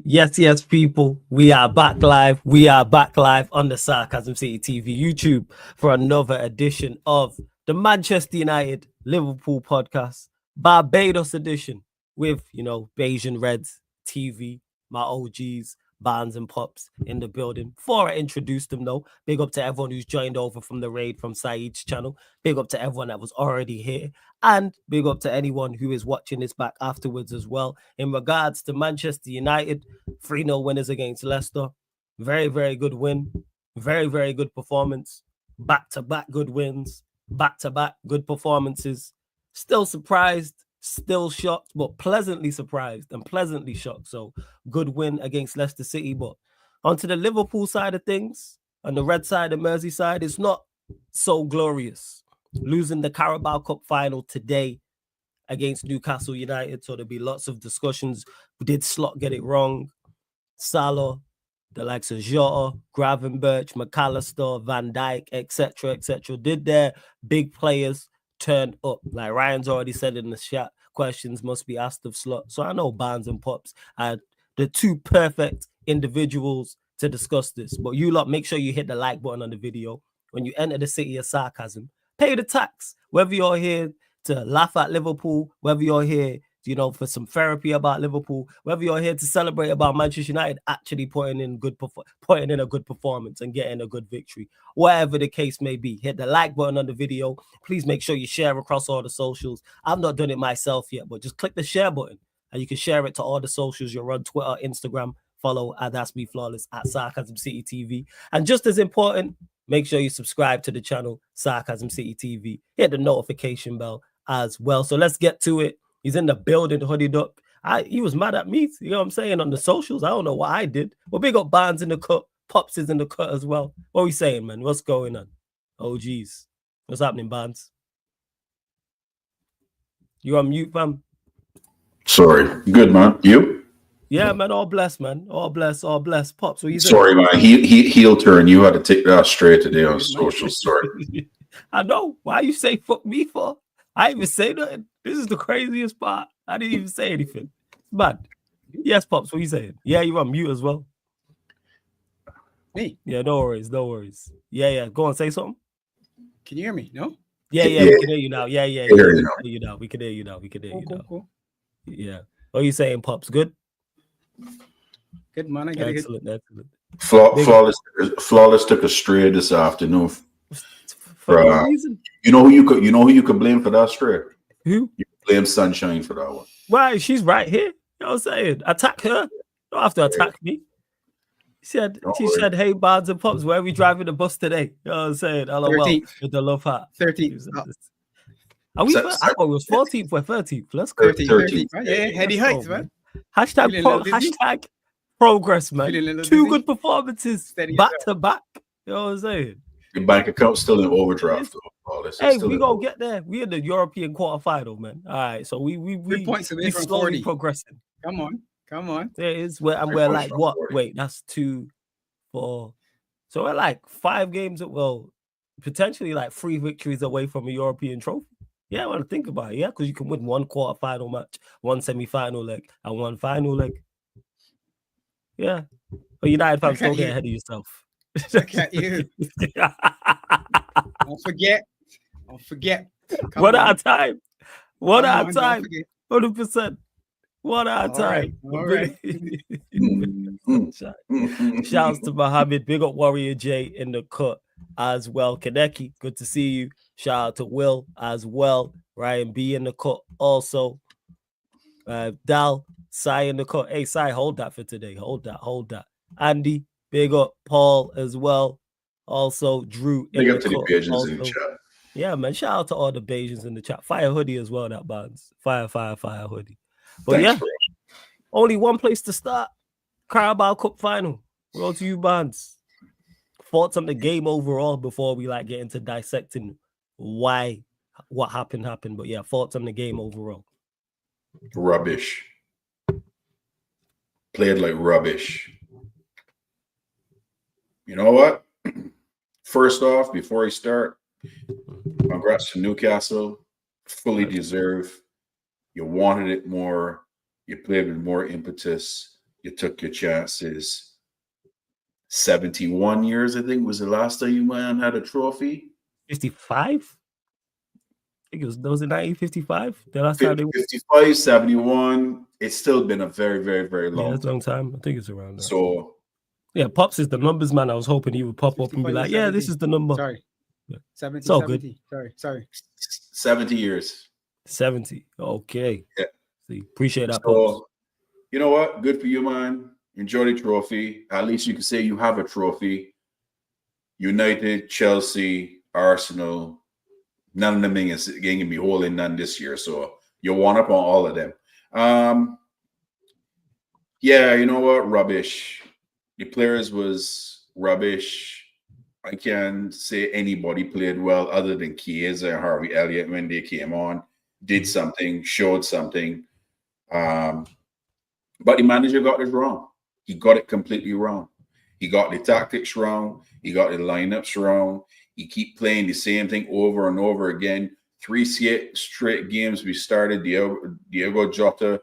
Yes, people. We are back live. We are back live on the Sarcasm City TV YouTube for another edition of the Manchester United Liverpool podcast, Barbados edition with, Bayesian Reds TV, my OGs, Barnes and Pops in the building. Before I introduce them, though, big up to everyone who's joined over from the raid from Saeed's channel. Big up to everyone that was already here. And big up to anyone who is watching this back afterwards as well. In regards to Manchester United, 3-0 winners against Leicester. Very, very good win. Very, very good performance. Back-to-back good wins. Back-to-back good performances. Still surprised, still shocked, but pleasantly surprised and pleasantly shocked. So good win against Leicester City. But onto the Liverpool side of things, on the red side of Merseyside, it's not so glorious. Losing the Carabao Cup final today against Newcastle United. So there'll be lots of discussions. Did Slot get it wrong? Salah, the likes of Jota, Gravenberch, McAllister, Van Dijk, etc., etc. Did their big players turn up? Like Ryan's already said in the chat, questions must be asked of Slot. So I know Barnes and Pops are the two perfect individuals to discuss this. But you lot, make sure you hit the like button on the video. When you enter the city of sarcasm, pay the tax. Whether you're here to laugh at Liverpool, whether you're here, for some therapy about Liverpool, whether you're here to celebrate about Manchester United actually putting in a good performance and getting a good victory, whatever the case may be, hit the like button on the video. Please make sure you share across all the socials. I've not done it myself yet, but just click the share button and you can share it to all the socials. You're on Twitter, Instagram, follow at That's Me Flawless at Sarcasm City TV. And just as important, make sure you subscribe to the channel, Sarcasm City TV. Hit the notification bell as well. So let's get to it. He's in the building, hoodied up. He was mad at me, you know what I'm saying, on the socials. I don't know what I did. But big up Barnes in the cut. Pops is in the cut as well. What are we saying, man? What's going on? Oh, geez. What's happening, Barnes? You on mute, fam? Sorry. Good, man. You? Yeah, man. All blessed, man. All blessed. Pops, what you saying? Sorry, man. Heel turn. You had to take that straight today on socials. Sorry. I know. Why you say fuck me for? I didn't even say nothing. This is the craziest part. I didn't even say anything. It's bad. Yes, Pops, what are you saying? Yeah, you're on mute as well. Me? Yeah, no worries. Yeah. Go on, say something. Can you hear me? No? Yeah, we can hear you now. Yeah. We can hear you now. Cool. Yeah. What are you saying, Pops? Good? Good, man. Excellent. Flawless took a stray this afternoon. For no reason. You know who you could blame for that stray? Who? You blame Sunshine for that one. Why? She's right here. You know what I'm saying? Attack her. You don't have to attack me. She said, hey, Barnes and Pops, where are we driving the bus today? You know what I'm saying? LOL. With the love hat. 13th. I thought it was 14th or 13th. Let's go. 13th. Yeah, heady heights, man. Hashtag progress, man. Two good performances back to back. You know what I'm saying? Your bank account's still in overdraft. Hey, we gonna get there. We in the European quarterfinal, man. All right, so we slowly progressing. Come on. There is we're like what? 40. Wait, that's 2, 4. So we're like 5 games. Well, potentially like 3 victories away from a European trophy. Yeah, I want to think about it. Yeah, because you can win 1 quarterfinal match, 1 semi-final leg, and 1 final leg. Yeah, but United fans, don't get ahead of yourself. Look at you. Don't forget. One at a time. 100%. 1 at a time. All right. Shouts to Mohammed. Big up Warrior J in the cut as well. Kaneki, good to see you. Shout out to Will as well. Ryan B in the cut also. Dal, Sai in the cut. Hey, Sai, hold that for today. Hold that. Andy, big up. Paul as well. Also, Drew in the cut. In the chat. Yeah, man. Shout out to all the Bajans in the chat. Fire hoodie as well, that Barnes. Fire hoodie. But thanks, only one place to start. Carabao Cup final. Roll to you, Barnes. Thoughts on the game overall before we get into dissecting what happened. But yeah, thoughts on the game overall. Rubbish. Played like rubbish. You know what? First off, before I start, congrats to Newcastle. Fully deserved. You wanted it more. You played with more impetus. You took your chances. 71 years, I think, was the last time you man had a trophy. 55? I think was it 1955? The last time they won? 55, 71. It's still been a very, very, very long it's a long time. I think it's around that. So yeah, Pops is the numbers man. I was hoping he would pop up and be 55 or like, yeah, this 70. is the number. Sorry. Yeah. 70, It's all 70. good. Sorry. 70 years. 70. Okay. Yeah. See, appreciate that, So, Pops. you know what? Good for you, man. Enjoy the trophy. At least you can say you have a trophy. United, Chelsea, Arsenal, none of them is going to be holding none this year. So you're one up on all of them. Yeah, you know what? Rubbish. The players was rubbish. I can't say anybody played well other than Chiesa and Harvey Elliott when they came on, did something, showed something. But the manager got it wrong. He got it completely wrong. He got the tactics wrong. He got the lineups wrong. He keep playing the same thing over and over again. 3 straight games we started Diego Jota,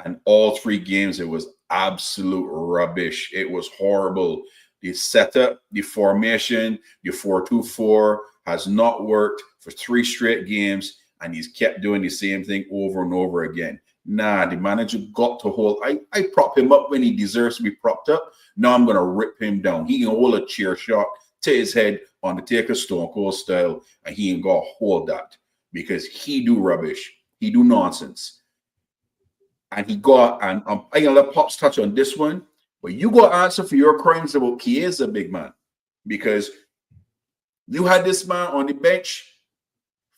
and all 3 games it was absolute rubbish. It was horrible. The setup, the formation, the 4-2-4 has not worked for 3 straight games, and he's kept doing the same thing over and over again. Nah, the manager got to hold. I prop him up when he deserves to be propped up. Now I'm going to rip him down. He can hold a chair shot to his head on the Taker Stone Cold style, and he ain't going to hold that because he do rubbish. He do nonsense. And he got, and I'm going to let Pops touch on this one, but you got to answer for your crimes about Chiesa, big man, because you had this man on the bench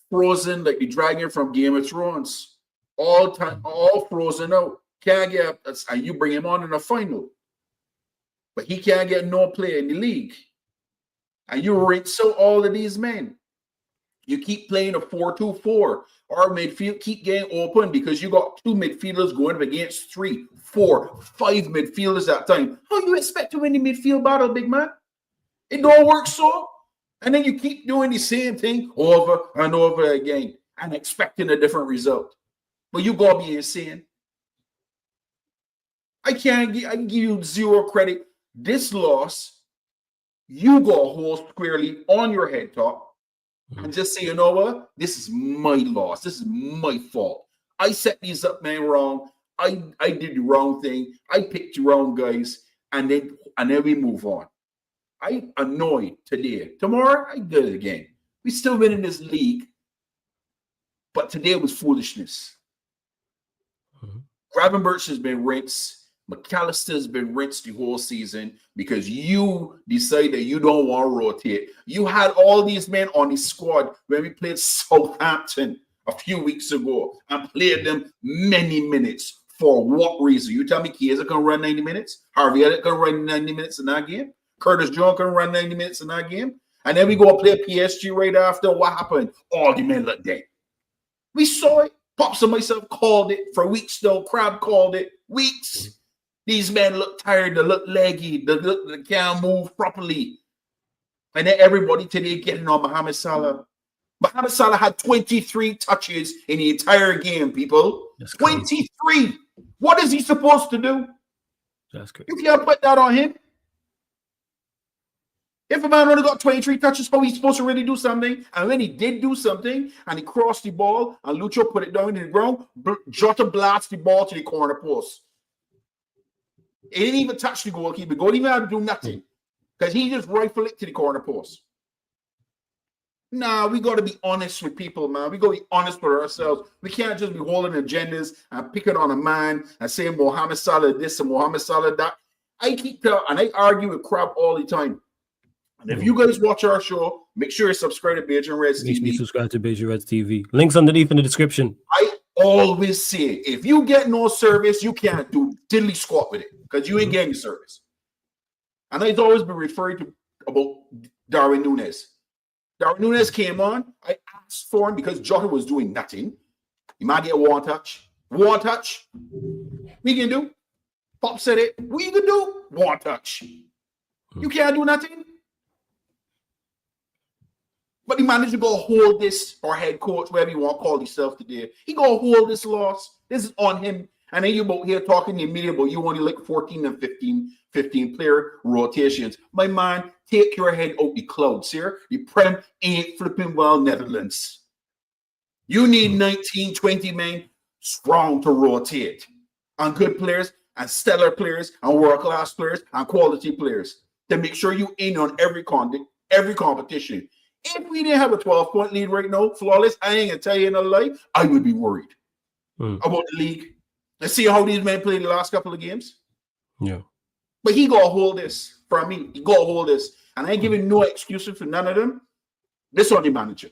frozen like the dragon from Game of Thrones. All time, all frozen out. Can't get up, and you bring him on in a final. But he can't get no play in the league. And you rinse out all of these men. You keep playing a 4-2-4. Our midfield keep getting open because you got 2 midfielders going up against 3, 4, 5 midfielders at time. How you expect to win the midfield battle, big man? It don't work so. And then you keep doing the same thing over and over again and expecting a different result. But you gotta be insane. I can give you 0 credit. This loss, you go hold squarely on your head top and just say, you know what? This is my loss. This is my fault. I set these up, man, wrong. I did the wrong thing. I picked the wrong guys, and then we move on. I annoyed today. Tomorrow, I did it again. We still win in this league, but today was foolishness. Gravenberch has been rinsed. McAllister has been rinsed the whole season because you decide that you don't want to rotate. You had all these men on the squad when we played Southampton a few weeks ago and played them many minutes. For what reason? You tell me Chiesa can run 90 minutes? Harvey Elliott can run 90 minutes in that game? Curtis Jones can run 90 minutes in that game? And then we go play PSG right after. What happened? All the men look dead. We saw it. Pops and myself called it for weeks, though. Crab called it. Weeks. These men look tired. They look leggy. They can't move properly. And then everybody today getting on Mohamed Salah. Mohamed Salah had 23 touches in the entire game, people. 23. What is he supposed to do? That's crazy. You can't put that on him. If a man only got 23 touches, how he's supposed to really do something? And when he did do something, and he crossed the ball, and Lucho put it down in the ground, Jota blasts the ball to the corner post. It didn't even touch the goalkeeper. Go didn't even have to do nothing. Because he just rifled it to the corner post. Nah, we got to be honest with people, man. We got to be honest with ourselves. We can't just be holding agendas and picking on a man and saying Mohamed Salah this and Mohamed Salah that. I keep telling, and I argue with crap all the time. And if you guys watch our show, make sure you subscribe to Beige and Reds TV. Subscribe to Beige and Reds TV. Links underneath in the description. I always say, if you get no service, you can't do diddly squat with it because you ain't getting service. And I've always been referring to about Darwin Núñez. Darwin Núñez came on. I asked for him because Jota was doing nothing. He might get one touch. One touch. We can do. Pop said it. What you can do? One touch. You can't do nothing. But the manager go hold this, or head coach, whatever you want to call yourself today. He go hold this loss. This is on him. And then you about here talking to me about you only like 14 and 15 player rotations. My man, take your head out the clouds here. The Prem ain't flipping well Netherlands. You need 19, 20 men strong to rotate. And good players and stellar players and world-class players and quality players to make sure you in on every competition. If we didn't have a 12-point lead right now, flawless, I ain't gonna tell you in a lie, I would be worried about the league. Let's see how these men played the last couple of games. Yeah. But he got to hold this from me. He got to hold this. And I ain't giving no excuses for none of them. This on the manager.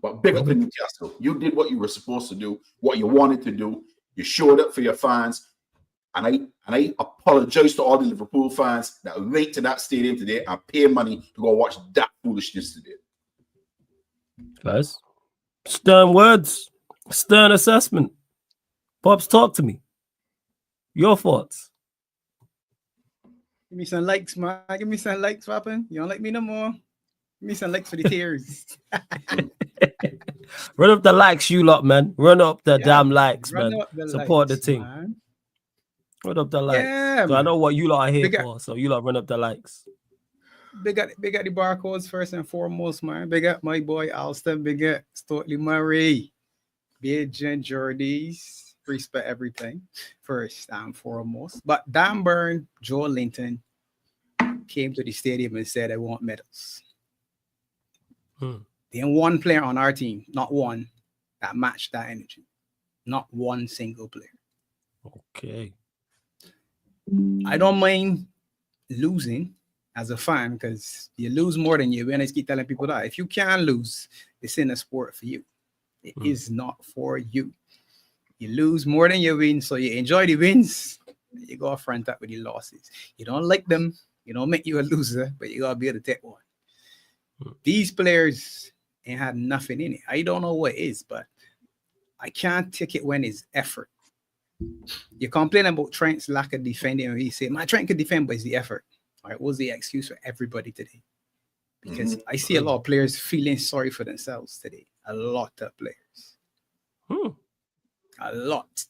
But big up to Newcastle. You did what you were supposed to do, what you wanted to do. You showed up for your fans. And I apologize to all the Liverpool fans that went to that stadium today and pay money to go watch that foolishness today. Guys, stern words, stern assessment. Pops, talk to me. Your thoughts. Give me some likes, man. Give me some likes, Wappen. You don't like me no more. Give me some likes for the tears. Run up the likes, you lot, man. Run up the damn likes, man. Support the team. Man. Run up the likes. Yeah, so I know what you lot are here for, so you lot run up the likes. Big up the barcodes first and foremost, man. Big up my boy Alston. Big up Stortley Murray. Big and Jordies. Respect everything first and foremost. But Dan Burn, Joe Linton came to the stadium and said, I want medals. There ain't one player on our team, not one, that matched that energy. Not one single player. Okay. I don't mind losing as a fan because you lose more than you win. I just keep telling people that. If you can lose, it's in a sport for you. It is not for you. You lose more than you win, so you enjoy the wins. You go front up with the losses. You don't like them. You don't make you a loser, but you got to be able to take one. These players ain't had nothing in it. I don't know what it is, but I can't take it when it's effort. You complain about Trent's lack of defending, and he say, my Trent could defend, but it's the effort. All right, what's the excuse for everybody today? Because I see a lot of players feeling sorry for themselves today. A lot of players. A lot.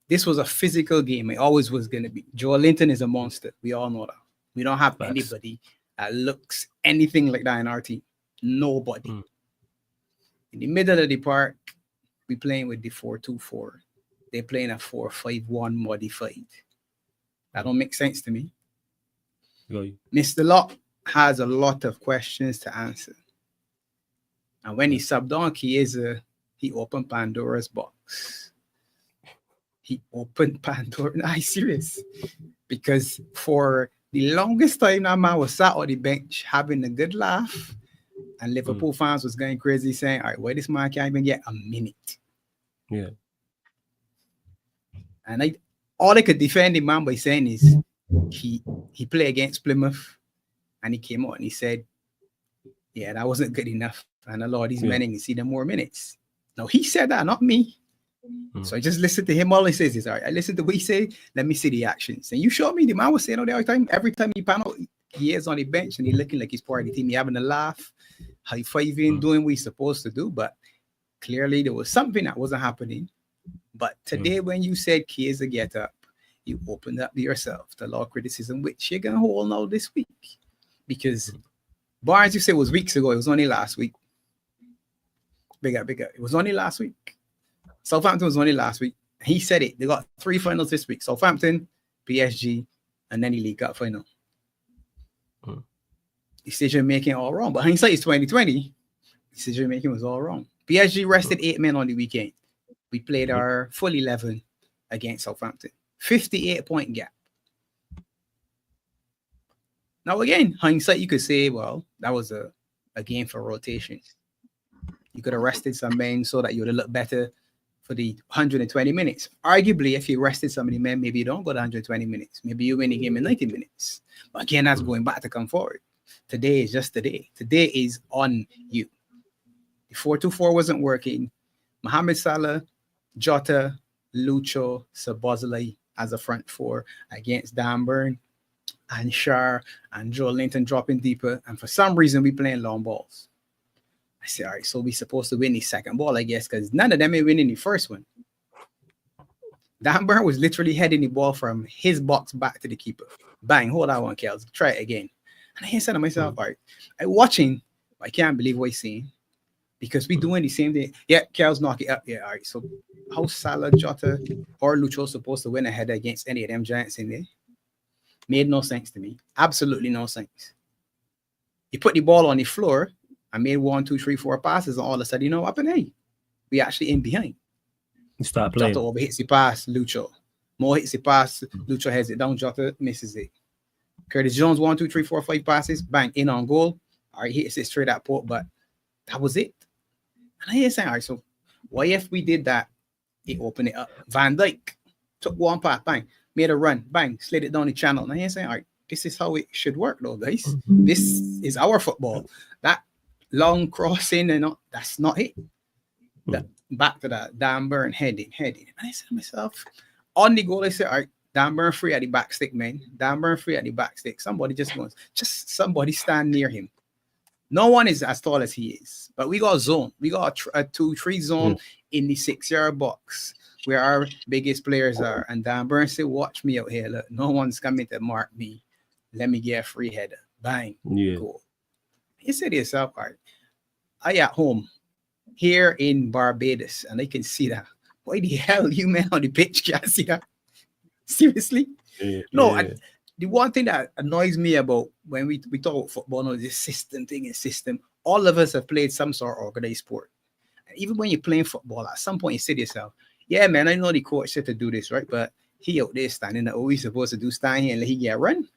This was a physical game. It always was going to be. Joe Linton is a monster. We all know that. We don't have anybody that looks anything like that in our team. Nobody. In the middle of the park, we playing with the 4-2-4. They're playing a 4-5-1 modified. That don't make sense to me. Mr. Locke has a lot of questions to answer. And when he subbed on Chiesa, he opened Pandora's box. He opened Pandora. No, I'm serious. Because for the longest time, that man was sat on the bench having a good laugh. And Liverpool fans was going crazy saying, all right, why this man can't even get a minute? Yeah. And all I could defend the man by saying is he played against Plymouth and he came out and he said, yeah, that wasn't good enough. And a lot of these men can see them more minutes. Now, he said that, not me. So I just listened to him. All he says is, all right, I listen to what he say. Let me see the actions. And you showed me the man was saying all the time. Every time he panel, he is on the bench and he's looking like he's part of the team. He having a laugh, high-fiving, doing what he's supposed to do. But clearly there was something that wasn't happening. But today when you said Chiesa get up, you opened up to yourself to a lot of criticism, which you're going to hold now this week. Because Barnes, you said, was weeks ago. It was only last week. Big up. It was only last week. Southampton was only last week. He said it. They got 3 finals this week. Southampton, PSG, and then the League Cup final. Decision making all wrong. But hindsight is 2020. Decision making was all wrong. PSG rested 8 men on the weekend. We played our full 11 against Southampton. 58-point gap. Now again, hindsight, you could say, well, that was a game for rotation. You could have rested some men so that you would have looked better for the 120 minutes. Arguably, if you rested some of the men, maybe you don't go to 120 minutes. Maybe you win the game in 90 minutes. But again, that's going back to come forward. Today is just today. Today is on you. The 4-2-4 wasn't working. Mohamed Salah, Jota, Lucho, Szoboszlai as a front four against Dan Burn and Shar and Joe Linton dropping deeper. And for some reason, we playing long balls. I say, all right, so we're supposed to win the second ball, I guess, because none of them ain't winning the first one. Dan Burn was literally heading the ball from his box back to the keeper. Bang, hold that one, Kels. Try it again. And I said to myself, all right, I'm watching, I can't believe what he's seeing. Because we doing the same thing. Yeah, Kels knock it up. Yeah, all right. So how Salah, Jota, or Lucho supposed to win a header against any of them giants in there? Made no sense to me. Absolutely no sense. You put the ball on the floor, I made 1, 2, 3, 4 passes, and all of a sudden, you know what happened? Hey, we actually in behind. You start playing. Jota over hits the pass, Lucho. More hits the pass, Lucho heads it down, Jota misses it. Curtis Jones, 1, 2, 3, 4, 5 passes, bang, in on goal. All right, hits it straight at port, but that was it. And I hear saying, all right, so what if we did that? It opened it up. Van Dijk took one pass, bang, made a run, bang, slid it down the channel. And I hear saying, all right, this is how it should work, though, guys. This is our football. That long crossing, and that's not it. Back to that Dan Burn heading. And I said to myself, on the goal, I said, all right, Dan Burn free at the back stick, man. Dan Burn free at the back stick. Somebody just somebody stand near him. No one is as tall as he is, but we got a zone. We got a 2-3 zone in the 6-yard box where our biggest players are. And Dan Burn said, watch me out here. Look, no one's coming to mark me. Let me get a free header. Bang. Yeah. Cool. He said to yourself, all right, I at home here in Barbados, and I can see that. Why the hell you men on the pitch can't see that? Seriously? Yeah. No, the one thing that annoys me about when we talk about football, no, this system thing and system, all of us have played some sort of organized sport. And even when you're playing football, at some point you say to yourself, yeah, man, I know the coach said to do this, right? But he out there standing there, what we supposed to do, stand here and let he get a run?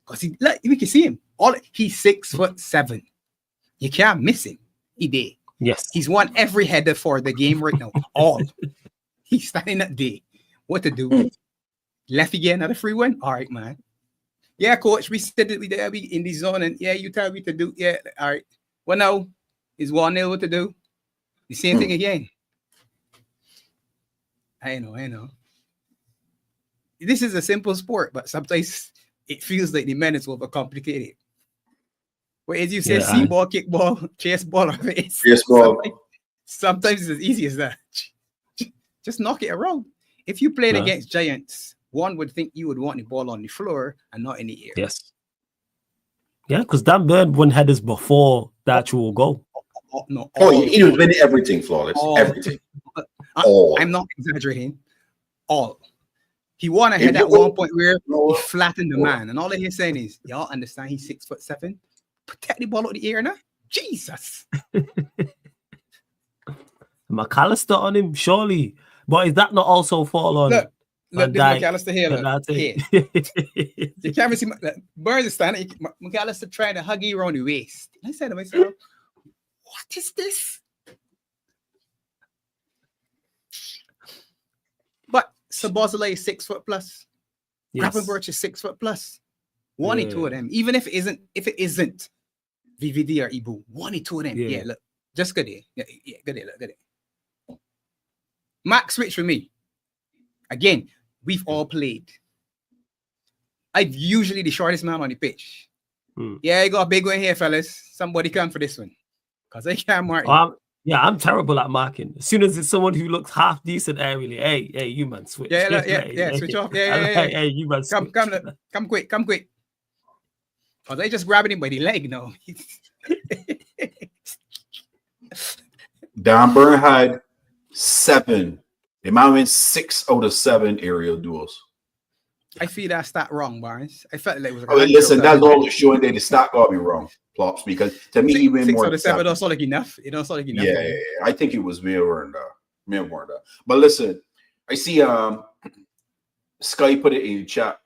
Because we can see him. He's 6'7". You can't miss him. He did. Yes. He's won every header for the game right now. All. He's standing up there. What to do? Left again, another free win? All right, man. Yeah, coach, we said that we in the zone, and yeah, you tell me to do. Yeah, all right. Well, now, is 1-0 what to do? The same thing again. I know. This is a simple sport, but sometimes it feels like the men is overcomplicated. Whereas you say see ball, kick ball, chase ball, chase ball. Sometimes it's as easy as that. Just knock it around. If you played against giants, one would think you would want the ball on the floor and not in the air. Yes. Yeah, because Dan Burn won headers before the actual goal. He was winning everything flawless. Everything. I'm not exaggerating. All. He won a header at one point where he flattened the man. And all that he's saying is, y'all understand he's 6'7"? Protect the ball out the air now. Jesus. McAllister on him, surely. But is that not also fall on? Look, McAllister here. You can't even see Burns is standing. McAllister trying to hug you around the waist. I said to myself, what is this? But Sabozale is 6 foot plus. Yes. Gravenberch is 6 foot plus. One or two of them. Even if it isn't VVD or Ibu, one or two of them. Yeah, look. Just good there. Yeah, good there. Look, good there. Max switch for me. Again, we've all played. I'm usually the shortest man on the pitch. Yeah, I got a big one here, fellas. Somebody come for this one. Because I can't mark. I'm terrible at marking. As soon as it's someone who looks half decent aerially, hey, you man, switch. Switch off. Hey, you man, switch. Come quick. Because I just grabbing him by the leg now. Dan Burn had 7. The man went 6 out of 7 aerial duels. I feel that stat wrong, Barnes. I felt like it was. Listen, that's all showing that the stat got me wrong, Plops. Because to me, he went 6 more. 6 out of 7 don't sound like enough. It don't sound like enough. Yeah. I think it was more than that. But listen, I see Sky put it in the chat.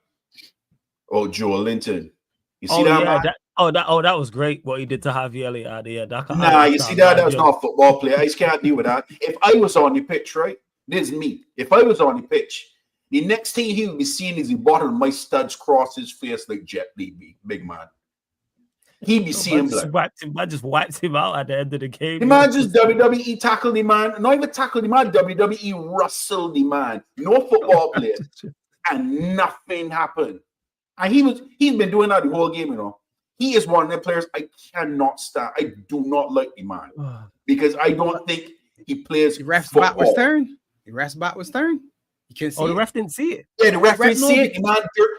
Oh, Joe Linton. You see that? That was great what he did to Javier Elliott. You see that was not a football player. I just can't deal with that. If I was on the pitch, right? This is me. If I was on the pitch, the next thing he would be seeing is the bottom of my studs cross his face like Jet Li, big man. He'd be seeing blood. I just wiped him out at the end of the game. The man just WWE tackled the man. Not even tackled the man, WWE wrestled the man. No football player. And nothing happened. And he's been doing that the whole game, you know. He is one of the players I cannot stand. I do not like the man. Because I don't think he plays The ref's back was turned. You can see Oh, the it. ref didn't see it. Yeah, the referee Ref, no, see it.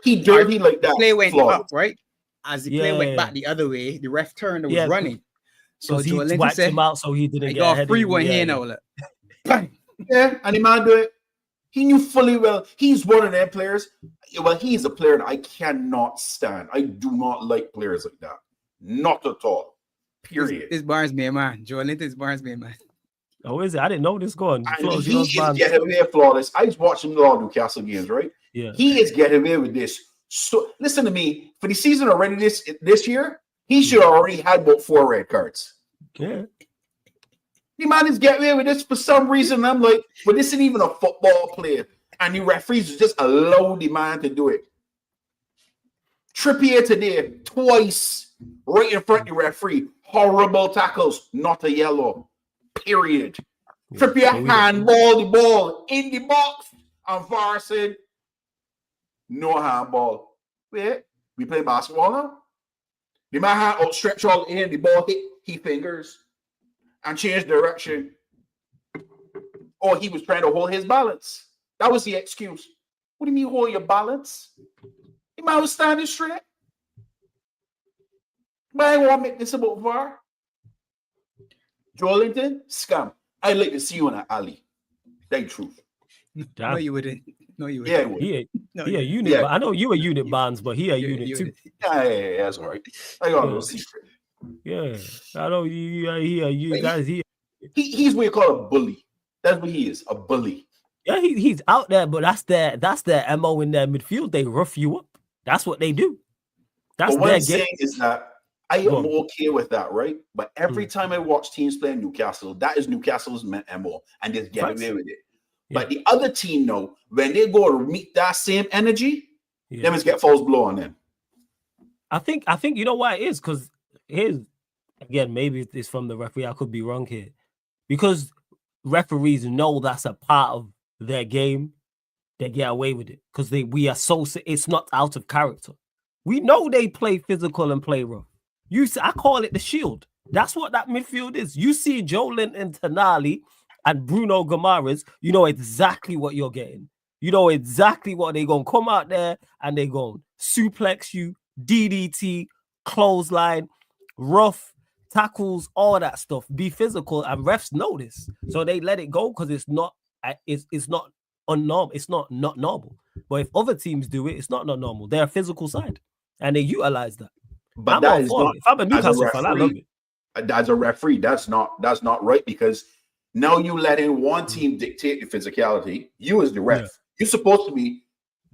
He dirty like that. Play went Flawless. up, right? As the play went Yeah. back the other way, the ref turned and was Yeah, running. So Because he Joe Linton wiped said, him out so he didn't I get got a ahead free of him. one Yeah, here yeah. now. Like, bang. Yeah, and the man do it. He knew fully well. He's one of them players. Well, he's a player that I cannot stand. I do not like players like that. Not at all. Period. This Barnes man, man. Joe Linton is Barnes man, man. Oh, is it? I didn't know this going. And Flows, he is getting away flawless. I was watching a lot of Newcastle games, right? Yeah. He is getting away with this. So listen to me. For the season already this year, he should have already had about 4 red cards. Yeah. The man is getting away with this for some reason. I'm like, but this isn't even a football player. And the referees just allow the man to do it. Trippier today, twice, right in front of the referee. Horrible tackles, not a yellow. Period. Yeah. Trippier handball the ball in the box. And VAR said, no handball. Wait, we play basketball now? The man had outstretched all in, the ball hit his fingers and changed direction. Or he was trying to hold his balance. That was the excuse. What do you mean hold your balance? The man was standing straight. But I want to make this about VAR. Joe Linton, scam. I'd like to see you in an alley. That's truth. No, you wouldn't. No, you Yeah, wouldn't. it would. No, He a you unit. Yeah. But I know you a unit, Barnes, but he a you- unit you too. wouldn't. Yeah, that's all right. I got a little secret. Yeah. I know you Like, guys. He's what you call a bully. That's what he is, a bully. Yeah, he's out there, but that's their MO in their midfield. They rough you up. That's what they do. That's But what their I'm game. saying is that I am Go on. okay with that, right? But every time I watch teams playing Newcastle, that is Newcastle's MO, and just get Facts. away with it. Yeah. But the other team, though, when they go to meet that same energy, Yeah. them is get false blow on them. I think you know why it is, because here's again, maybe it's from the referee. I could be wrong here. Because referees know that's a part of their game, they get away with it. Because we are so it's not out of character. We know they play physical and play rough. I call it the shield. That's what that midfield is. You see Joe Linton, Tonali, and Bruno Guimaraes, you know exactly what you're getting. You know exactly what they're going to come out there and they're going to suplex you, DDT, clothesline, rough, tackles, all that stuff. Be physical, and refs know this. So they let it go because it's not unnormal. It's not normal. But if other teams do it, it's not normal. They're a physical side. And they utilize that. But I'm that all is for not, it. If I'm a as Newcastle fan, I love it. As a referee, that's not right, because now you letting one team dictate the physicality. You as the ref, Yeah. you're supposed to be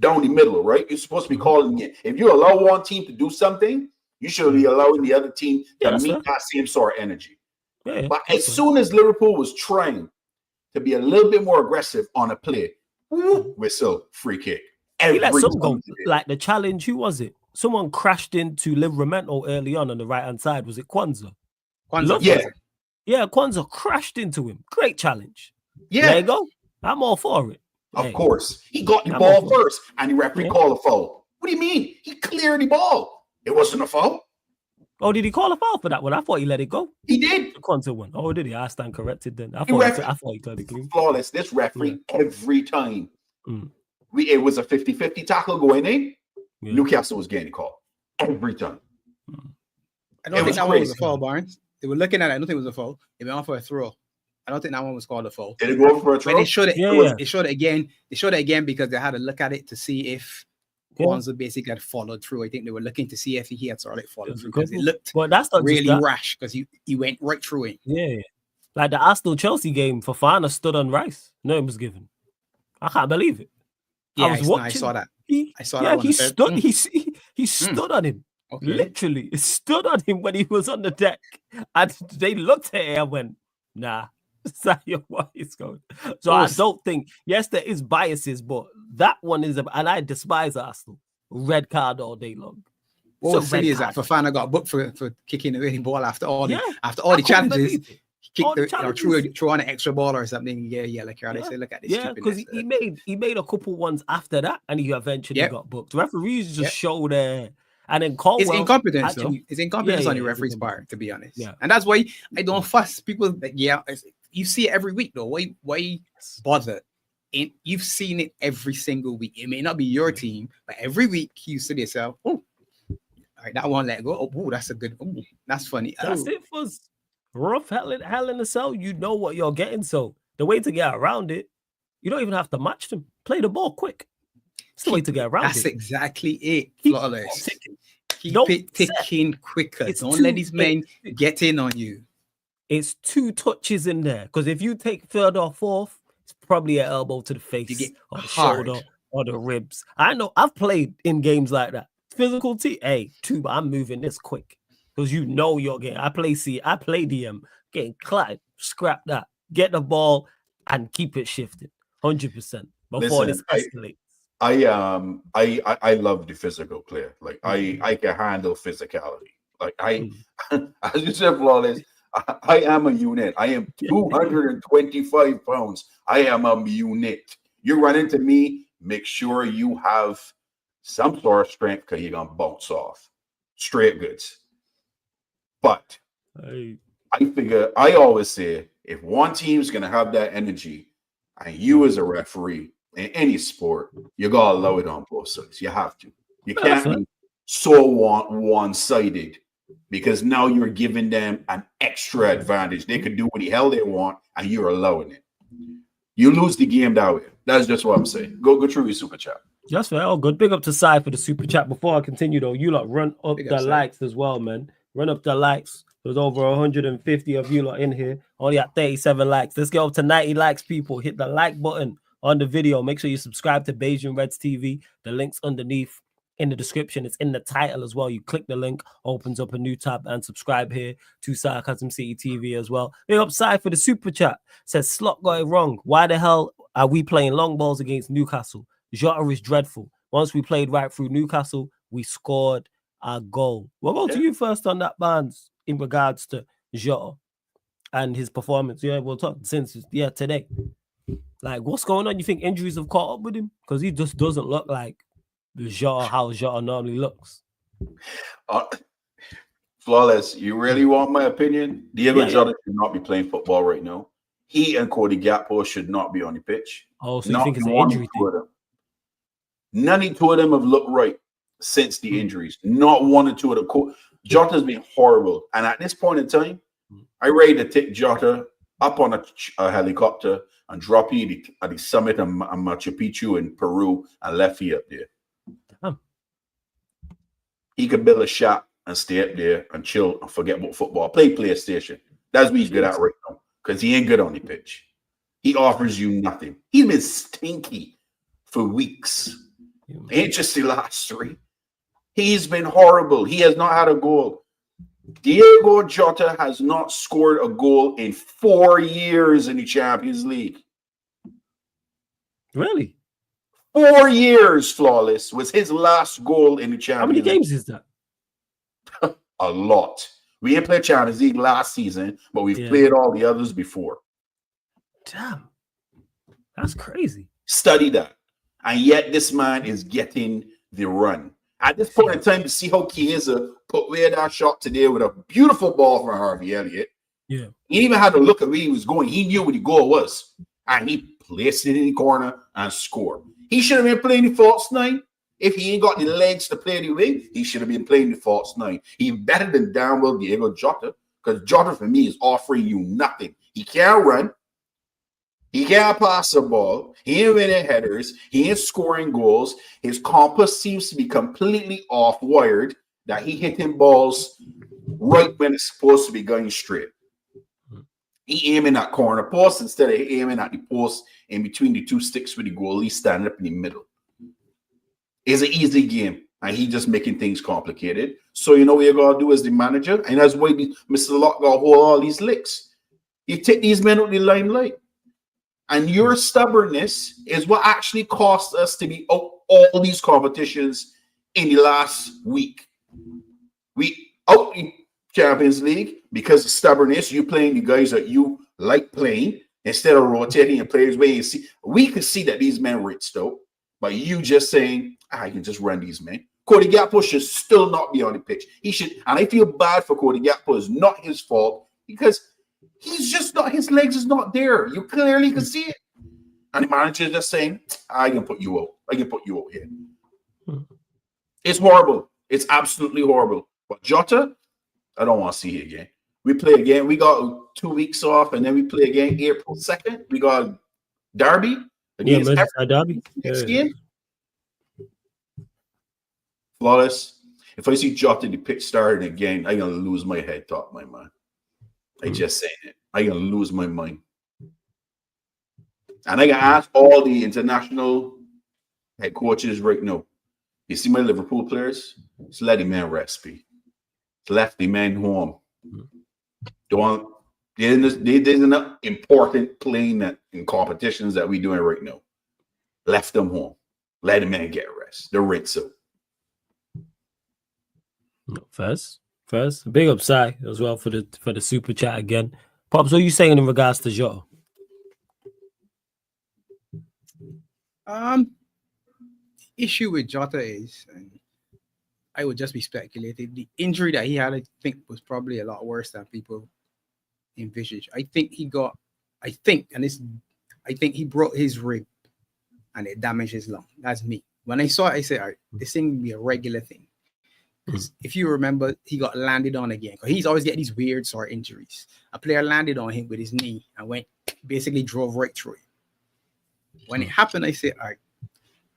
down the middle, right? You're supposed to be calling it. If you allow one team to do something, you should be allowing the other team Yeah, to that's meet fair. that same sort of energy. Yeah, But that's as fair. soon as Liverpool was trying to be a little bit more aggressive on a play, whistle, free kick. He let Every some time go. he did. Like the challenge, who was it? Someone crashed into Livramento early on the right-hand side. Was it Kwanzaa? Love Yeah. Kwanzaa. Yeah, Kwanzaa crashed into him. Great challenge. Yeah, There you go. I'm all for it. of Hey, course. He got the I'm ball all for it. first, and the referee Yeah. called a foul. What do you mean? He cleared the ball. It wasn't a foul. Oh, did he call a foul for that one? I thought he let it go. He did. The Kwanzaa one. Oh, did he? I stand corrected then. I The thought he called it clean. Flawless. This referee every time. Mm. It was a 50-50 tackle going in. Yeah. Newcastle was getting called every time. I don't It think was that one was a crazy. foul, Barnes. They were looking at it. I don't think it was a foul. They went on for a throw. I don't think that one was called a foul. Did it go over for a When throw? they showed it, Yeah. they showed it again. They showed it again because they had to look at it to see if Yeah. Kwanzaa basically had followed through. I think they were looking to see if he had sort of like followed It's through because it good. looked But that's not really just that. rash because he went right through it. Yeah. Like the Arsenal-Chelsea game, Fofana stood on Rice. No, it was given. I can't believe it. Yeah, I was I watching. saw that. He, I saw yeah, that one. he I said, stood. "Mm, He stood on him. okay. Literally, it stood on him when he was on the deck, and they looked at it and went, "Nah, Sayo, what is going?" So I course. don't think. Yes, there is biases, but that one is, and I despise Arsenal. Red card all day long. What It's a was silly red is that card. Fofana got booked for kicking the winning ball after all the Yeah, after all I the couldn't challenges. believe it. He All kicked the the, or threw on an extra ball or something. Yeah, like how they say, look at this. Yeah, because stupidness. he made a couple ones after that, and he eventually Yep. got booked. Referees just Yep. show their, and then Caldwell. It's incompetence, actually- though. It's incompetence Yeah, on the yeah, it's referee's incompetence. part, to be honest. Yeah. And that's why I don't fuss people. You see it every week, though. Why bother? you've seen it every single week. It may not be your team, but every week you say to yourself, oh, all right, that one let go. Oh, that's a good. Oh, that's funny. That's it for rough hell in the cell. You know what you're getting. So the way to get around it, you don't even have to match them. Play the ball quick. It's the way to get around That's it. That's exactly it. Flawless. Keep it ticking quicker. Don't let these men get in on you. It's 2 touches in there. Because if you take third or fourth, it's probably an elbow to the face or the shoulder or the ribs. I know I've played in games like that. Physical hey, but I'm moving this quick. Because you know you're getting. I play DM, getting clapped, scrap that, get the ball and keep it shifted 100% before this escalates. I love the physical player. Like I can handle physicality. Like as you said, Flawless, I am a unit. I am 225 pounds. I am a unit. You run into me, make sure you have some sort of strength because you're gonna bounce off. Straight goods. But I figure I always say if one team's gonna have that energy, and you as a referee in any sport, you gotta allow it on both sides. You have to. You can't be so one-sided because now you're giving them an extra advantage. They could do what the hell they want, and you're allowing it. You lose the game that way. That's just what I'm saying. Go through your super chat. That's fair. Oh, good. Big up to Sai for the super chat. Before I continue, though, you lot run up the likes as well, man. Run up the likes. There's over 150 of you lot in here. Only at 37 likes. Let's get up to 90 likes, people. Hit the like button on the video. Make sure you subscribe to Beijing Reds TV. The link's underneath in the description. It's in the title as well. You click the link, opens up a new tab, and subscribe here to Sarcasm City TV as well. Big up Sai for the super chat. Says Slot got it wrong. Why the hell are we playing long balls against Newcastle? Jota is dreadful. Once we played right through Newcastle, we scored our goal. We'll go to you first on that, Barnes, in regards to Jota and his performance. Yeah, we'll talk since today. Like, what's going on? You think injuries have caught up with him? Because he just doesn't look like how Jota normally looks. Flawless, you really want my opinion? Diego Jota should not be playing football right now. He and Cody Gakpo should not be on the pitch. Oh, so you think it's an injury thing? None of two of them have looked right since the injuries. Not one or two of them. Jota's been horrible. And at this point in time, I ready to take Jota up on a helicopter and drop you at the summit of Machu Picchu in Peru and left you up there. Damn. He could build a shop and stay up there and chill and forget about football. Play PlayStation. That's what he's good at right now because he ain't good on the pitch. He offers you nothing. He's been stinky for weeks. Ain't just the last 3. He's been horrible. He has not had a goal. Diego Jota has not scored a goal in 4 years in the Champions League. Really? 4 years, Flawless, was his last goal in the Champions League. How many games is that? A lot. We didn't play Champions League last season, but we've played all the others before. Damn. That's crazy. Study that. And yet this man is getting the run. At this point in time, to see how Chiesa put away that shot today with a beautiful ball from Harvey Elliott. Yeah. He even had to look at where he was going. He knew what the goal was. And he placed it in the corner and scored. He should have been playing the false 9. If he ain't got the legs to play the wing, he should have been playing the false 9. He's better than downwell Diego Jota. Because Jota, for me, is offering you nothing. He can't run. He can't pass the ball. He ain't winning headers. He ain't scoring goals. His compass seems to be completely off-wired that he hitting balls right when it's supposed to be going straight. He aiming at corner post instead of aiming at the post in between the 2 sticks with the goalie standing up in the middle. It's an easy game, and he just making things complicated. So you know what you got to do as the manager? And that's why Mr. Locke got to hold all these licks. You take these men out the limelight. And your stubbornness is what actually cost us to be out all these competitions in the last week. We out in Champions League because of stubbornness. You playing the guys that you like playing instead of rotating and players where you see. We could see that these men rinsed out, but you just saying, I can just run these men. Cody Gakpo should still not be on the pitch. He should, and I feel bad for Cody Gakpo. It's not his fault because he's just not, his legs is not there. You clearly can see it. And the manager is just saying, I can put you out. I can put you out here. Hmm. It's horrible. It's absolutely horrible. But Jota, I don't want to see it again. We play again. We got 2 weeks off, and then we play again April 2nd. We got Derby against Merseyside Derby. next game. Flawless. If I see Jota the pitch starting again, I'm going to lose my head top, my man. I just saying it. I'm going to lose my mind. And I can ask all the international head coaches right now. You see my Liverpool players? Just let the man rest, be. Left the man home. There's enough important playing in competitions that we're doing right now. Left them home. Let the man get rest. The rinse out. First, big upside as well for the super chat again. Pops, what are you saying in regards to Jota? Issue with Jota is, and I would just be speculating, the injury that he had, I think, was probably a lot worse than people envisaged. I think he broke his rib and it damaged his lung. That's me. When I saw it, I said, all right, this thing will be a regular thing. Because if you remember, he got landed on again. Because he's always getting these weird sort of injuries. A player landed on him with his knee and basically drove right through it. When it happened, I said, all right,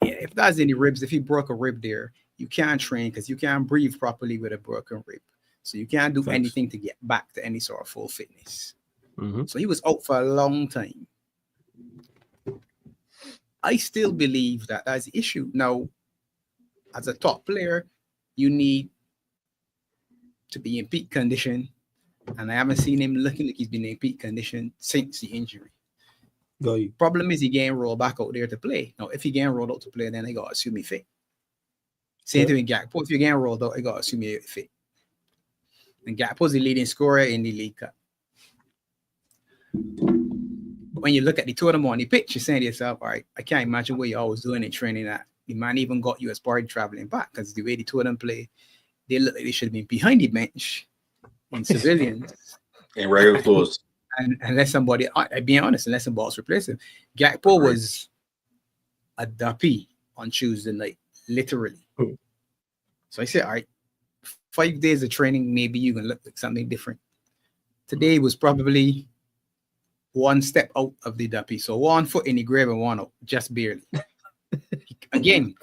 yeah, if there's any ribs, if he broke a rib there, you can't train because you can't breathe properly with a broken rib. So you can't do anything to get back to any sort of full fitness. So he was out for a long time. I still believe that that's the issue. Now, as a top player, you need to be in peak condition. And I haven't seen him looking like he's been in peak condition since the injury. Problem is he getting rolled back out there to play. Now, if he getting rolled out to play, then I got to assume he fit. Same thing with Gakpo. If you're getting rolled out, I got to assume he fit. And Gakpo's the leading scorer in the League Cup. When you look at the two of them on the pitch, you're saying to yourself, all right, I can't imagine what y'all was doing in training that. The man even got you as part traveling back because the way the two of them play, they look like they should have been behind the bench in civilians. In regular clothes. And unless somebody, being honest, unless some balls replace him, Gakpo was a duppy on Tuesday night, literally. So I said, all right, 5 days of training, maybe you can look like something different. Today was probably one step out of the duppy. So 1 foot in the grave and one out, just barely. Again,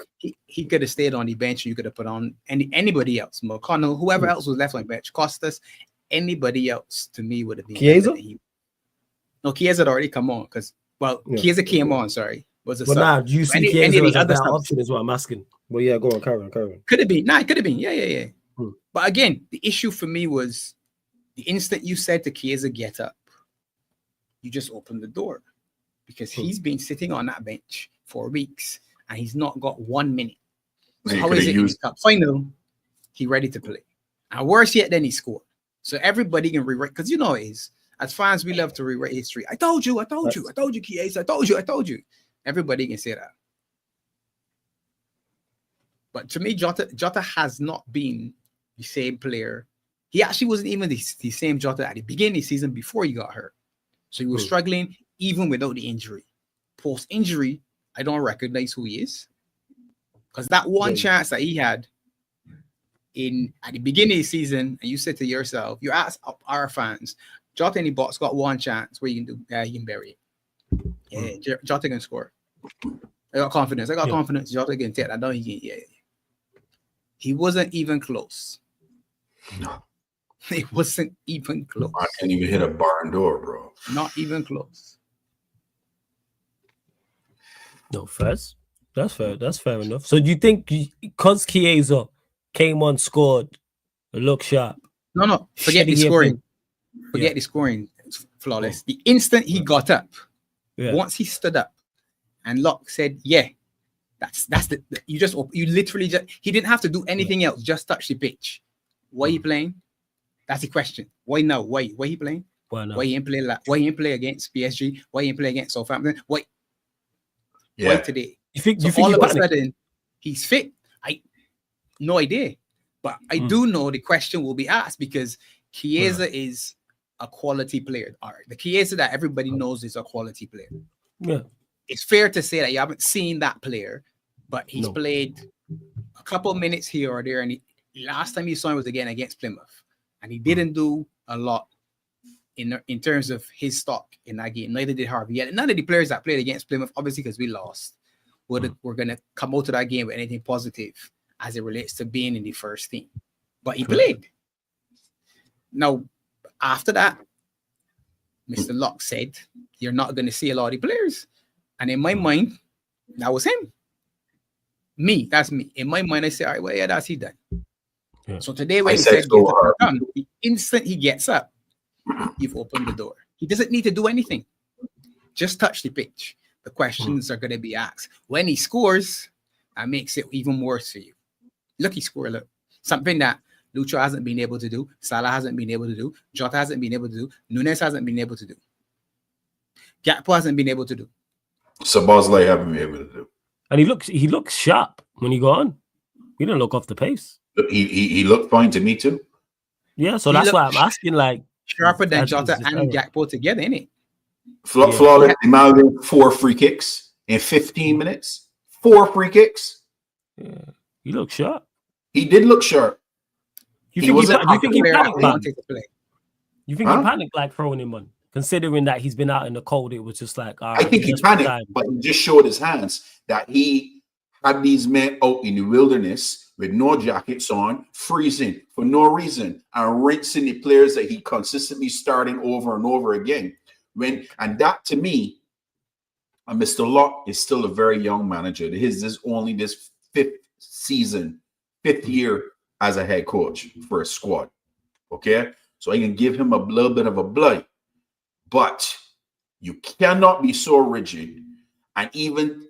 he could have stayed on the bench. You could have put on anybody else, McConnell, whoever else was left on the bench, Costas, anybody else to me would have been. Chiesa? No, Chiesa had already come on because, Chiesa came on, sorry. Was a but now, do you see Chiesa as that option is what I'm asking. Well, yeah, go on, Karen. Could have been. Nah, it could have been. Yeah. But again, the issue for me was the instant you said to Chiesa, get up, you just opened the door because he's been sitting on that bench for weeks and he's not got 1 minute. So how is it in the cup final? He ready to play. And worse yet, then he scored. So everybody can rewrite, because you know it is. As fans, we love to rewrite history. I told you, Chiesa, I told you. Everybody can say that. But to me, Jota has not been the same player. He actually wasn't even the same Jota at the beginning of the season before he got hurt. So he was struggling even without the injury. Post-injury, I don't recognize who he is. Because that one chance that he had at the beginning of the season, and you said to yourself, you asked our fans, Jota in the box got one chance where you can do, you can bury it. Yeah, Jota can score. I got confidence. Jota can take that down. He wasn't even close. No. It wasn't even close. I can't even hit a barn door, bro. Not even close. No, first. That's fair. That's fair enough. So do you think because Chiesa came on, scored, looked sharp? No. Forget the scoring. Forget the scoring. It's flawless. The instant he got up, once he stood up, and Locke said, that's the you literally just, he didn't have to do anything else, just touch the pitch. Why he playing? That's the question. Why now? Why he playing? Why now? Why he ain't play against PSG? Why he ain't play against Southampton? Why today? You think all of a sudden he's fit? No idea. But I do know the question will be asked because Chiesa is a quality player. All right. The Chiesa that everybody knows is a quality player. Yeah. it's fair to say that you haven't seen that player, but he's played a couple minutes here or there. And last time you saw him was again against Plymouth, and he didn't do a lot in terms of his stock in that game. Neither did Harvey. Yet none of the players that played against Plymouth, obviously because we lost, we're going to come out of that game with anything positive as it relates to being in the first team. But he played. Now, after that, Mr. Locke said, you're not going to see a lot of the players. And in my mind, that was him. That's me. In my mind, I say, all right, well, yeah, that's he done. Yeah. So today, when he said, the instant he gets up, you've opened the door. He doesn't need to do anything. Just touch the pitch. The questions are going to be asked. When he scores, that makes it even worse for you. Look, he scored. Look. Something that Lucho hasn't been able to do. Salah hasn't been able to do. Jota hasn't been able to do. Nunes hasn't been able to do. Gakpo hasn't been able to do. Sabazlai haven't been able to do. And he looks sharp when he got on. He didn't look off the pace. He looked fine to me too. Yeah, so that's why I'm asking, like, sharper than Jota and Gakpo together, innit? Flawless. Malvin 4 free kicks in 15 minutes. 4 free kicks. Yeah, he looked sharp. He did look sharp. Do you think he panicked like throwing him on? Considering that he's been out in the cold, it was just like, all right, I think he panicked, but he just showed his hands that he had these men out in the wilderness with no jackets on, freezing for no reason, and rinsing the players that he consistently starting over and over again. And that to me, Mr. Locke is still a very young manager. His is only this 5th year as a head coach for a squad. Okay, so I can give him a little bit of a blood, but you cannot be so rigid and even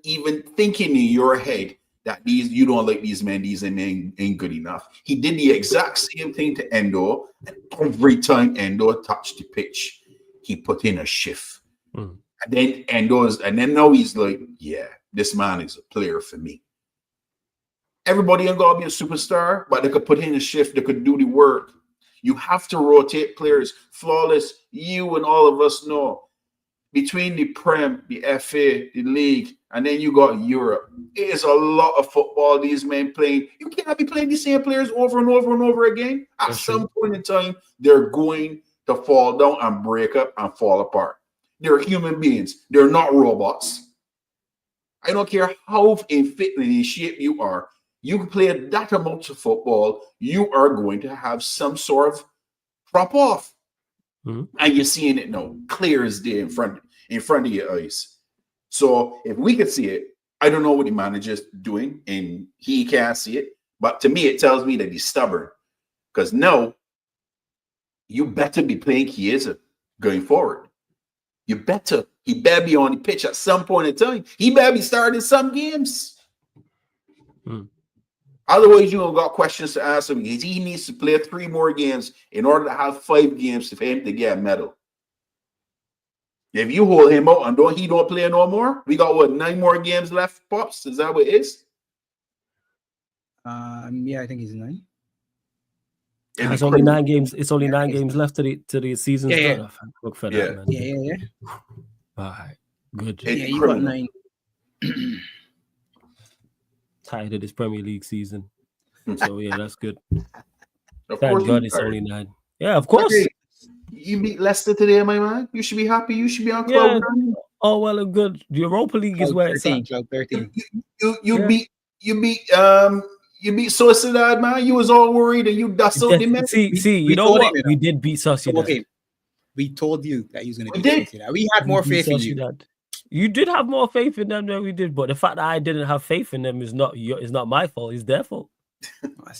thinking in your head that you don't like these men ain't good enough. He did the exact same thing to Endo, and every time Endo touched the pitch, he put in a shift. And then now he's like, yeah, this man is a player for me. Everybody ain't gonna be a superstar, but they could put in a shift, they could do the work. You have to rotate players. Flawless, you and all of us know, between the Prem, the FA, the league, and then you got Europe, it is a lot of football these men playing. You cannot be playing the same players over and over and over again. At some point in time, they're going to fall down and break up and fall apart. They're human beings. They're not robots. I don't care how fit and in shape you are. You can play that amount of football, you are going to have some sort of drop off. And you're seeing it now, clear as day in front of your eyes. So if we could see it, I don't know what the manager's doing, and he can't see it. But to me, it tells me that he's stubborn. Because now, you better be playing Chiesa going forward. You better. He better be on the pitch at some point in time. He better be starting some games. Otherwise, you don't got questions to ask him. He needs to play 3 more games in order to have 5 games for him to get a medal. If you hold him out and he don't play no more, we got 9 more games left, Pops? Is that what it is? Yeah, I think he's 9. It's only 9 games. It's only 9 games left to the season's done. Look for that, man. Yeah. All right, good. Yeah, you got 9. Tired of this Premier League season. So yeah, that's good. Thank God it's only 9. Yeah, of course. Okay. You beat Leicester today, my man. You should be happy. You should be on cloud 9. Oh well and good. The Europa League is where 13, it's at. 13. You beat Sociedad, man. You was all worried and you dusted him. See, you know what? We did beat Sociedad. Okay. We told you that he was going to beat Sociedad. We had more faith in you. You did have more faith in them than we did, but the fact that I didn't have faith in them is not my fault. It's their fault.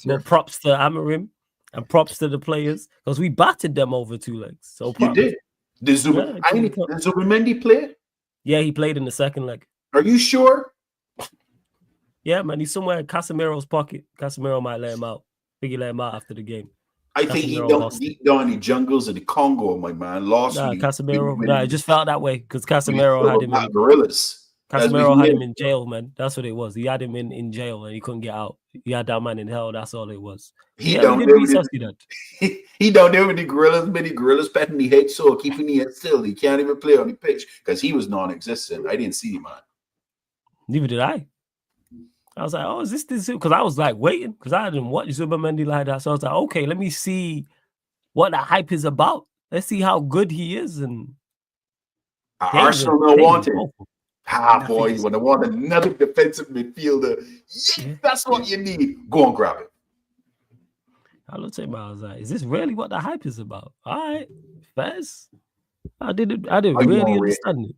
But props to Amorim and props to the players because we battered them over 2 legs. So you did. Did Zubimendi play? Yeah, he played in the second leg. Are you sure? Yeah, man, he's somewhere in Casemiro's pocket. Casemiro might let him out. I think he let him out after the game. I think he don't deep down in the jungles of the Congo, my man. Casemiro. It just felt that way because Casemiro had him in gorillas. Casemiro had him in jail, man. That's what it was. He had him in jail and he couldn't get out. He had that man in hell. That's all it was. He don't do with the gorillas, but the gorillas patting the head so keeping the head still. He can't even play on the pitch because he was non-existent. I didn't see him, man. Neither did I. I was like, oh, is this? Because I was like waiting because I didn't watch Zubimendi like that. So I was like, okay, let me see what the hype is about. Let's see how good he is. And Arsenal don't want him. Boy, Nothing. when they want another defensive midfielder, that's what you need. Go and grab it. I looked at him. I was like, "Is this really what the hype is about?" All right, Fez. I didn't really understand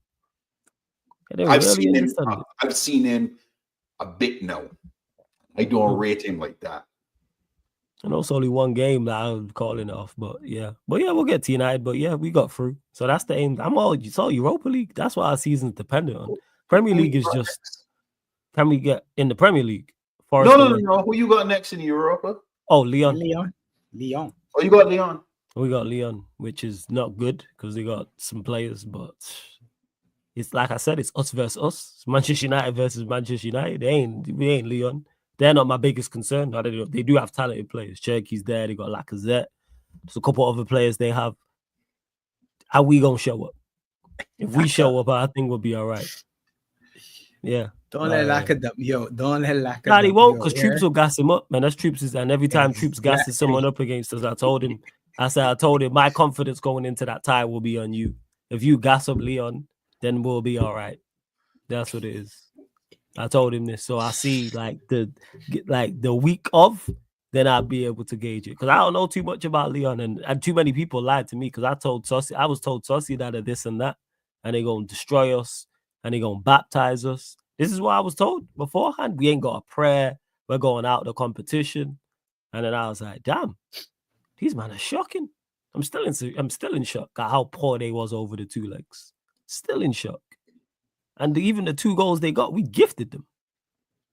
it. I've seen him a bit now. I don't rate him like that. I know it's only one game that I'm calling it off, but yeah, we'll get to United. But yeah, we got through, so that's the aim. It's all Europa League. That's what our season's dependent on. Premier League is just can we get in the Premier League? No. Who you got next in Europa? Oh, Lyon. Oh, you got Lyon. We got Lyon, which is not good because they got some players, but it's like I said, it's us versus us. It's Manchester United versus Manchester United. We ain't Lyon. They're not my biggest concern. They do have talented players. Cherky's there. They got Lacazette. There's a couple other players they have. How we gonna show up? If we show up, I think we'll be all right. Yeah. Don't let Lacazette. Don't let Lacazette. Nah, he won't because Troops will gas him up, man. That's Troops, and every time Troops gasses someone up against us, I told him, my confidence going into that tie will be on you. If you gas up Lyon, then we'll be all right. That's what it is. I told him this, so I see the week of, then I'll be able to gauge it because I don't know too much about Lyon, and too many people lied to me because I was told Saucy that of this and that, and they gonna destroy us and they gonna baptize us. This is what I was told beforehand. We ain't got a prayer. We're going out the competition, and then I was like, damn, these men are shocking. I'm still in shock at how poor they was over the 2 legs. Still in shock. And even the 2 goals they got, we gifted them.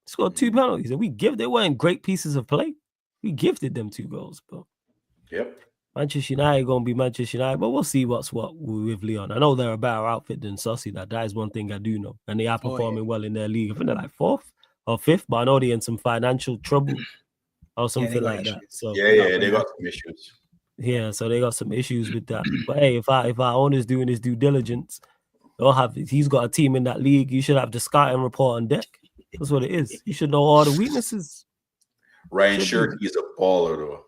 Scored 2 penalties, and they weren't great pieces of play. We gifted them 2 goals, but yep. Manchester United gonna be Manchester United, but we'll see what's what with Lyon. I know they're a better outfit than Saucy. That is one thing I do know, and they are performing well in their league. I think they're like 4th or 5th, but I know they're in some financial trouble or something like that. So they got some issues. Yeah, so they got some issues with that. But hey, if our owner's doing his due diligence, he's got a team in that league. You should have the scouting report on deck. That's what it is. You should know all the weaknesses. Ryan Shirky is a baller, though.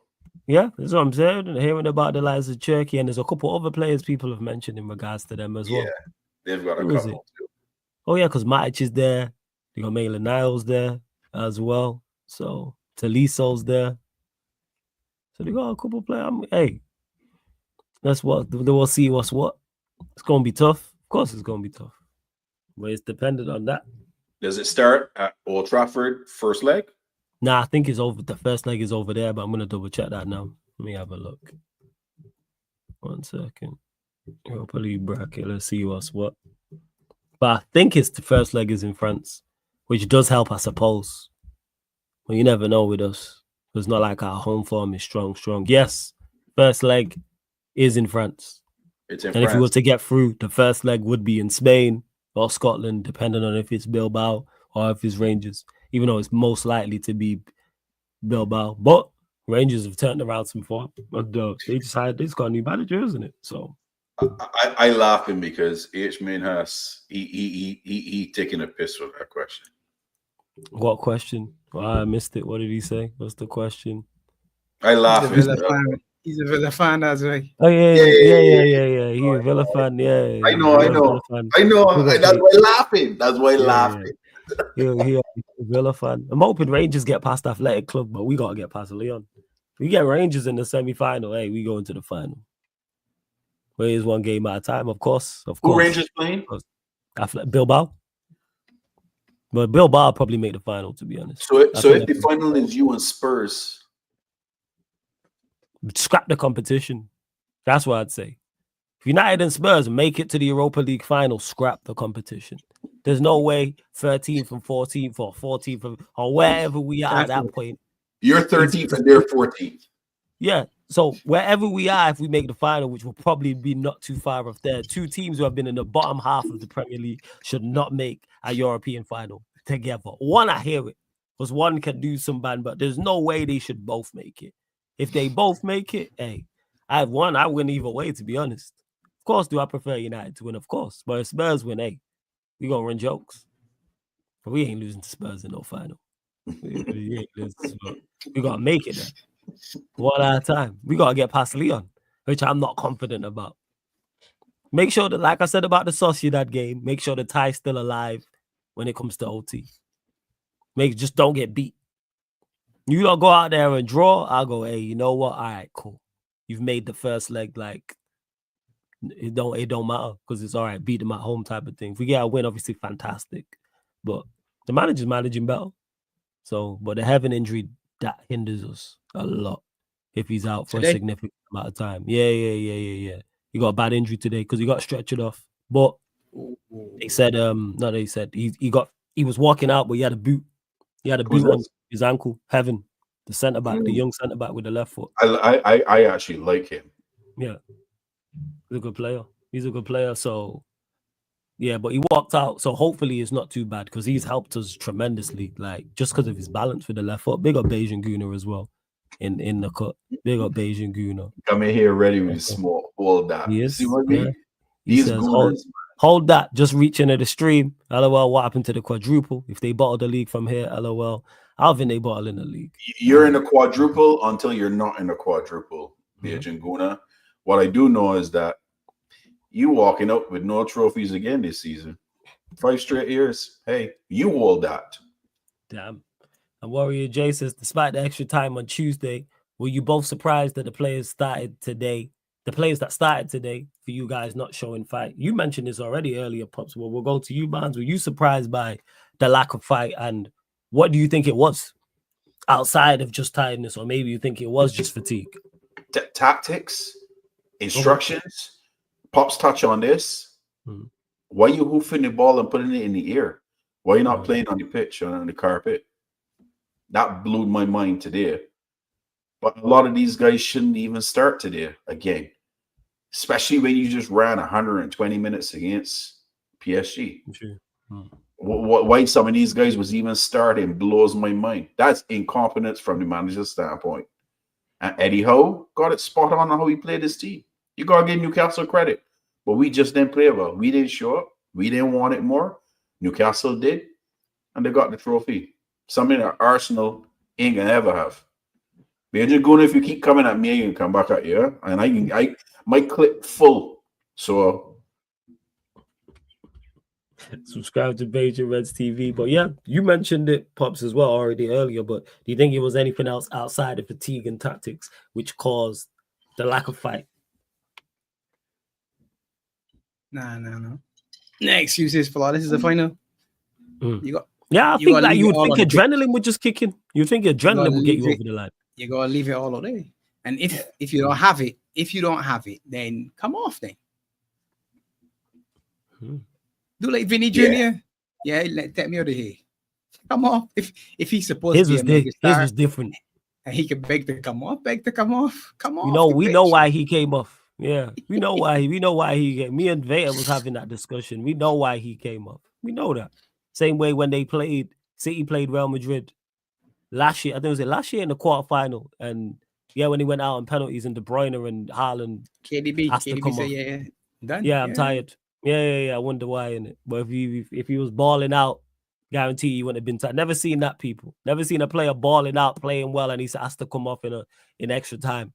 Yeah, that's what I'm saying. And hearing about the likes of Turkey, and there's a couple other players people have mentioned in regards to them as well. Yeah, they've got a couple too. Oh yeah, because Matic is there. They got Maitland-Niles there as well. So Toliso's there. So they got a couple players. Hey, that's what we'll see. What's what? It's gonna be tough. Of course, it's gonna be tough, but it's dependent on that. Does it start at Old Trafford first leg? Nah, I think it's over. The first leg is over there, but I'm gonna double check that now. Let me have a look. 1 second. Europa League bracket. Let's see what's what. But I think it's the first leg is in France, which does help, I suppose. Well, you never know with us. It's not like our home form is strong. Yes, first leg is in France. It's in France. If we were to get through, the first leg would be in Spain or Scotland, depending on if it's Bilbao or if it's Rangers. Even though it's most likely to be Bilbao. But Rangers have turned around some form. But they just got a new manager, isn't it? So I laughing because H. Minhas, he taking a piss with that question. What question? Well, I missed it. What did he say? What's the question? I laugh. He's a Villa fan as well. Oh yeah. He's a Villa fan. Yeah. I know. That's why laughing. He a Villa fan. I'm hoping Rangers get past Athletic Club, but we gotta get past Lyon. We get Rangers in the semi-final. Hey, we go into the final. But it's one game at a time, of course. Who Rangers playing? Bilbao. But Bilbao will probably make the final, to be honest. So if the final is you and Spurs, scrap the competition. That's what I'd say. If United and Spurs make it to the Europa League final, scrap the competition. There's no way 13th and 14th or 14th or wherever we are at that point. You're 13th and they're 14th. Yeah. So wherever we are, if we make the final, which will probably be not too far off there, 2 teams who have been in the bottom half of the Premier League should not make a European final together. One, I hear it, because one can do some bad, but there's no way they should both make it. If they both make it, hey, I win either way, to be honest. Of course, do I prefer United to win? Of course. But if Spurs win, hey, we're going to run jokes. But we ain't losing to Spurs in no final. We ain't losing to Spurs. We gotta make it there. One at a time. We gotta get past Leon, which I'm not confident about. Make sure that, like I said about the Sociedad game, make sure the tie's still alive when it comes to OT. Just don't get beat. You don't go out there and draw. I'll go, hey, you know what? All right, cool. You've made the first leg like it don't matter because it's all right. Beat them at home type of thing. If we get a win, obviously fantastic. But the manager's managing better. So, but the Heaven injury that hinders us a lot if he's out for a significant amount of time. Yeah. He got a bad injury today because he got stretchered off. But they said he was walking out, but he had a boot. He had a boot on his ankle. Heaven, the centre back, the young centre back with the left foot. I actually like him. Yeah, he's a good player. So yeah, but he walked out. So hopefully it's not too bad because he's helped us tremendously. Like just because of his balance with the left foot. Big up Beijing Guna as well in the cut. Big up Beijing Guna. Coming here ready with small. Hold that. He is. See what I mean? Yeah. He says, hold that. Just reach into the stream. LOL. What happened to the quadruple? If they bottle the league from here, LOL. I don't think they bottle in the league. You're in the quadruple until you're not in the quadruple, Beijing Guna. What I do know is that you walking up with no trophies again this season. 5 straight years. Hey, you hold that. Damn. And Warrior J says, despite the extra time on Tuesday, were you both surprised that the players that started today, for you guys not showing fight? You mentioned this already earlier, Pops. Well, we'll go to you, Barnes. Were you surprised by the lack of fight? And what do you think it was outside of just tiredness? Or maybe you think it was just fatigue? Tactics, instructions. Pops touch on this. Why you hoofing the ball and putting it in the air? Why you not playing on the pitch or on the carpet? That blew my mind today. But a lot of these guys shouldn't even start today again, especially when you just ran 120 minutes against PSG. Why some of these guys was even starting blows my mind. That's incompetence from the manager's standpoint. And Eddie Howe got it spot on how he played his team. You got to give Newcastle credit. But we just didn't play well. We didn't show up. We didn't want it more. Newcastle did. And they got the trophy. Something that Arsenal ain't going to ever have. We're just going, if you keep coming at me, I can come back at you. And I my clip full. So subscribe to Beijing Reds TV. But yeah, you mentioned it, Pops, as well already earlier. But do you think it was anything else outside of fatigue and tactics which caused the lack of fight? No. Next use is for this is the final. You got I think like you would think adrenaline would just kick in. You think adrenaline would get you over the line. You gotta leave it all day. And if you don't have it, then come off then. Do like Vinny Jr. Yeah, take me out of here. Come off. If he's supposed to be his was different. And he can beg to come off. Come on. We know why he came off. Yeah, we know why he came. Me and Veta was having that discussion. We know why he came off. We know that. Same way when City played Real Madrid last year. I think it was last year in the quarterfinal. And yeah, when he went out on penalties and De Bruyne and Haaland has to come off. Done. Yeah, I'm tired. Yeah. I wonder why, innit? But if he was balling out, guarantee he wouldn't have been tired. Never seen that, people. Never seen a player balling out, playing well, and he has to come off in extra time.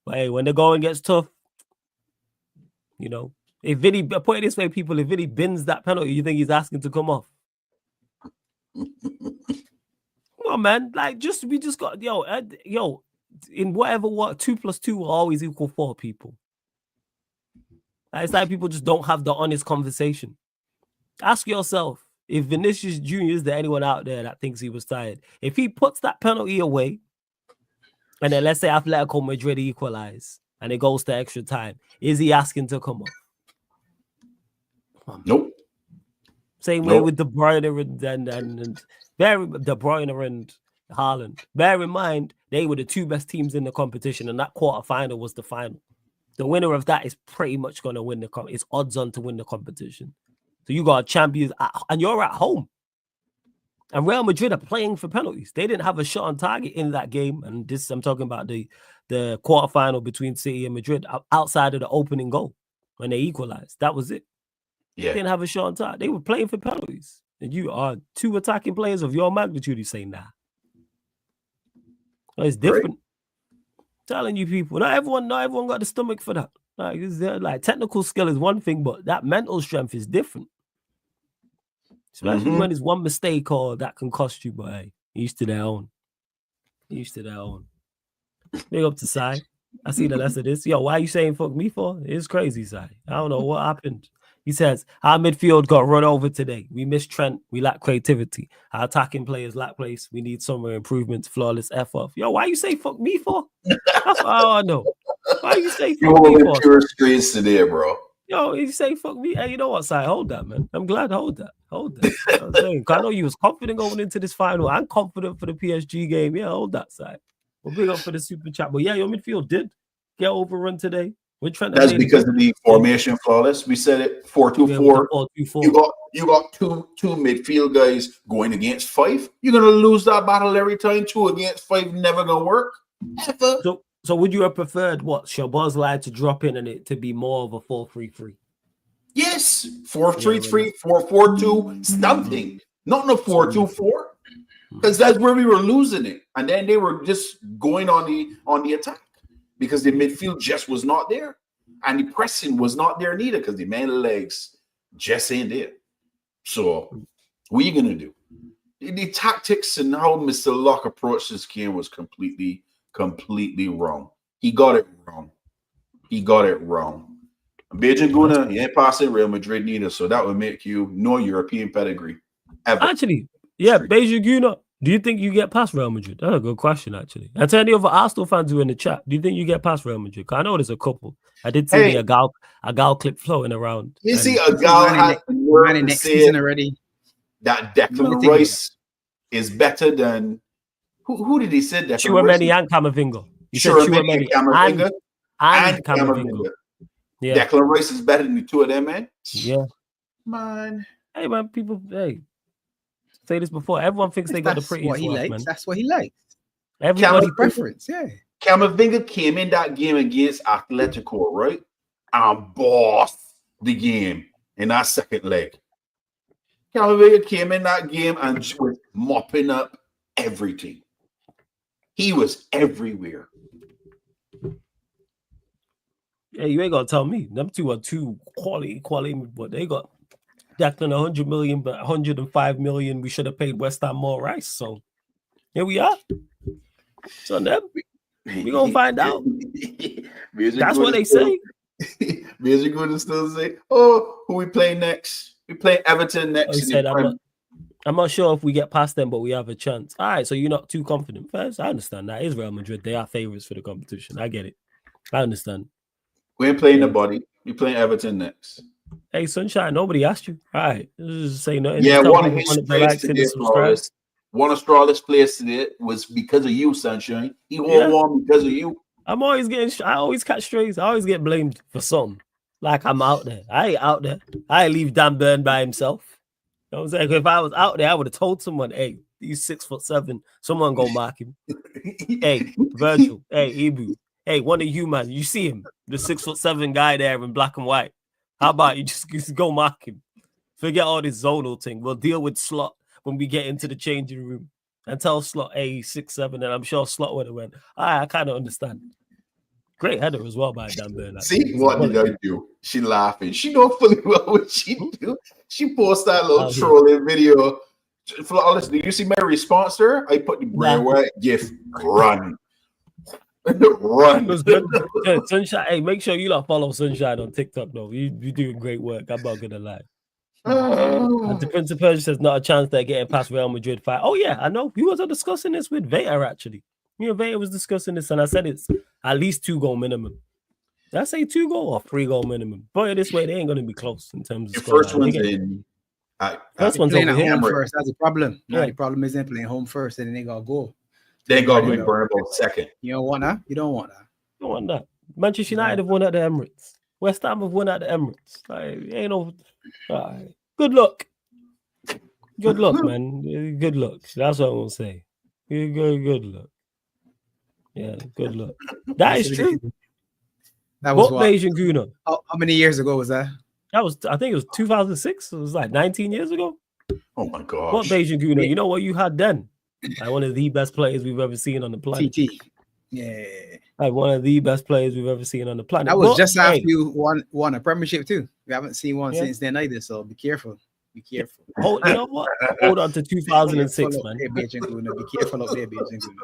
But hey, when the going gets tough, if Vinny, put it this way, people, if Vinny bins that penalty, you think he's asking to come off? Come on, man. Like, we just got, in whatever 2 + 2 will always equal 4, people. It's like people just don't have the honest conversation. Ask yourself, if Vinicius Jr. is there anyone out there that thinks he was tired? If he puts that penalty away, and then let's say Atletico Madrid equalize, and it goes to extra time, is he asking to come off? Nope. Same way with De Bruyne and De Bruyne and Haaland. Bear in mind, they were the 2 best teams in the competition, and that quarterfinal was the final. The winner of that is pretty much going to win it's odds on to win the competition. So you got champions, and you're at home. And Real Madrid are playing for penalties. They didn't have a shot on target in that game. And this, I'm talking about the quarterfinal between City and Madrid outside of the opening goal when they equalized. That was it. Yeah. They didn't have a shot on target. They were playing for penalties. and you are 2 attacking players of your magnitude, you say nah. It's different. Telling you people, not everyone got the stomach for that. Like technical skill is one thing, but that mental strength is different. Especially when it's one mistake or that can cost you. But hey, each to their own. Big up to Sai. I see the rest of this. Yo, why are you saying fuck me for? It's crazy, Sai. I don't know what happened. He says, our midfield got run over today. We missed Trent. We lack creativity. Our attacking players lack place. We need somewhere improvements. Flawless F off. Yo, why you say fuck me for? That's all I know. Why you say fuck me for? Pure streets today, bro. Yo, you say fuck me. Hey, you know what, Si? Hold that, man. I'm glad. Hold that. You know what I'm saying? I know you was confident going into this final. I'm confident for the PSG game. Yeah, hold that, Si. Well, big up for the super chat. But yeah, your midfield did get overrun today. That's because of the formation flawless. We said it 4-2-4. 4-2-4. You got two midfield guys going against 5. You're gonna lose that battle every time. 2 against 5 never gonna work. Ever. So would you have preferred what Szoboszlai to drop in and it to be more of a 4-3-3? Yes, 4-3-3, 4-4-2, something. Not in a 4-2-4. Because that's where we were losing it. And then they were just going on the attack. Because the midfield just was not there. And the pressing was not there neither because the man legs just ain't there. So what are you going to do? The tactics and how Mr. Locke approached this game was completely wrong. He got it wrong. Beijing Guna, he ain't passing Real Madrid neither. So that would make you no European pedigree. Ever. Actually, yeah, Beijing Guna. Do you think you get past Real Madrid? That's a good question, actually. And to any other Arsenal fans who are in the chat, do you think you get past Real Madrid? Because I know there's a couple. I did see a gal clip floating around. You see a gal had the next season already. That Declan Rice is better than who did he say Declan Tchouaméni and Camavinga. You said Tchouaméni and Camavinga. Yeah. Declan Rice is better than the 2 of them, man. Yeah. Man. Hey, man, people, say this before. Everyone thinks they got the prettiest one, man. That's what he likes. Everybody's preference, yeah. Camavinga came in that game against Atletico, right? And bossed the game in that second leg. Camavinga came in that game and was mopping up everything. He was everywhere. Hey, you ain't gonna tell me. Them 2 are 2 quality, but they got Declan 100 million, but 105 million. We should have paid West Ham more rice. So here we are. So then we gonna find out. That's what they say. Music gonna still say, "Oh, who we play next? We play Everton next." Said, I'm not sure if we get past them, but we have a chance. All right, so you're not too confident. First, I understand that. It's Real Madrid. They are favorites for the competition. I get it. I understand. We ain't playing nobody. We playing Everton next. Hey, Sunshine, nobody asked you. All right. Just say nothing. Yeah, one of his plays today, one of Strawless players today was because of you, Sunshine. He won because of you. I always catch strays. I always get blamed for something. Like I'm out there. I ain't out there. I ain't leave Dan Burn by himself. You know what I'm saying? If I was out there, I would have told someone, hey, he's 6'7". Someone go mark him. Hey, Virgil. Hey, Ibu. Hey, one of you, man. You see him, the 6'7" guy there in black and white. How about you just go mark him? Forget all this zonal thing. We'll deal with Slot when we get into the changing room and tell Slot, hey, he's 6'7", and I'm sure Slot would have went. I kind of understand. Great header as well by Dan Burn. See, what did I do? She laughing. She know fully well what she do. She posted that little trolling video. Flawless. Did you see my response to her? I put the Bray Wyatt gif. Run. Run. It was good. Sunshine. Hey, make sure you follow Sunshine on TikTok, though. You're doing great work. I'm not gonna lie. And the Prince of Persia says not a chance they're getting past Real Madrid fight. Oh yeah, I know. We was discussing this with Veta actually. Me and Veta was discussing this, and I said it's at least 2-goal minimum. Did I say 2-goal or 3-goal minimum? But this way, they ain't gonna be close in terms of first one's in. First one's over here. Home first. That's the problem. Yeah. The problem is they're playing home first, and then they gotta go. They got to be Bernabeu second. You don't want that. You don't want that. Manchester United have won at the Emirates. West Ham have won at the Emirates. Ain't no. Good luck. Good luck, man. Good luck. That's what I'm gonna say. Good luck. Yeah, good luck. That is true. That was what Beijing Guna. How many years ago was that? I think it was 2006. It was like 19 years ago. Oh my gosh. What Beijing Guna? You know what you had then? Like one of the best players we've ever seen on the planet. TT. Yeah. Like one of the best players we've ever seen on the planet. That was But, just after hey, you won a premiership too. We haven't seen one Yeah. since then either, so be careful. Be careful. you know what? Hold on to 2006, man. Be careful up there, Beijing Guna.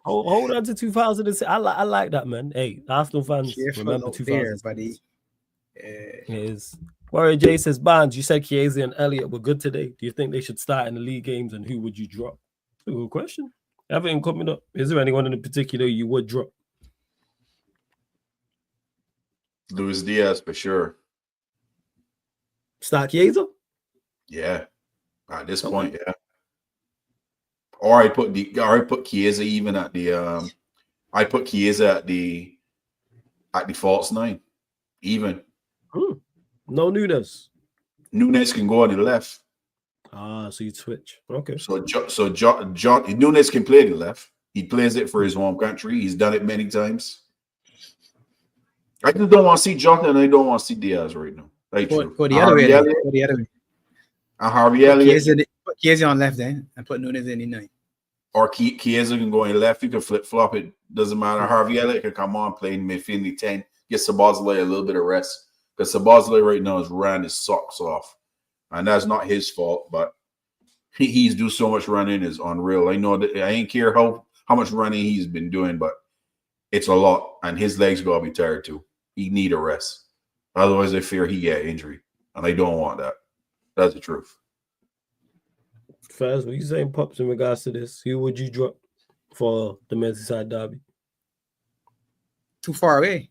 Hold on to 2006. I like that, man. Hey, Arsenal fans, Careful remember up there, 2006. buddy. It is. Warrior J says, Barnes, you said Chiesa and Elliott were good today. Do you think they should start in the league games, and who would you drop? That's a good question. Everything coming up. Is there anyone in particular you would drop? Luis Diaz for sure. Start Chiesa? Yeah. At this Okay. point, yeah. Or I put Chiesa even at the I put Chiesa at the false nine. Even. No Nunes. Nunes can go on the left. Ah, so you switch. Okay. So John Nunes can play the left. He plays it for his home country. He's done it many times. I just don't want to see Jota and I don't want to see Diaz right now. Like Go the other way. Go the other way. And Harvey Elliott. Put Chiesa on left then and put Nunes in the night. Or Chiesa can go in left. You can flip-flop it. Doesn't matter. Harvey Elliott can come on, play in midfield in the 10. Get Sabazley a little bit of rest. Because Sabazley right now is running his socks off. And that's not his fault, but he's do so much running is unreal. I know that I ain't care how much running he's been doing, but it's a lot. And his legs gotta be tired too. He need a rest. Otherwise, I fear he get injury. And I don't want that. That's the truth. Faz, what you saying, Pops, in regards to this? Who would you drop for the Merseyside derby? Too far away.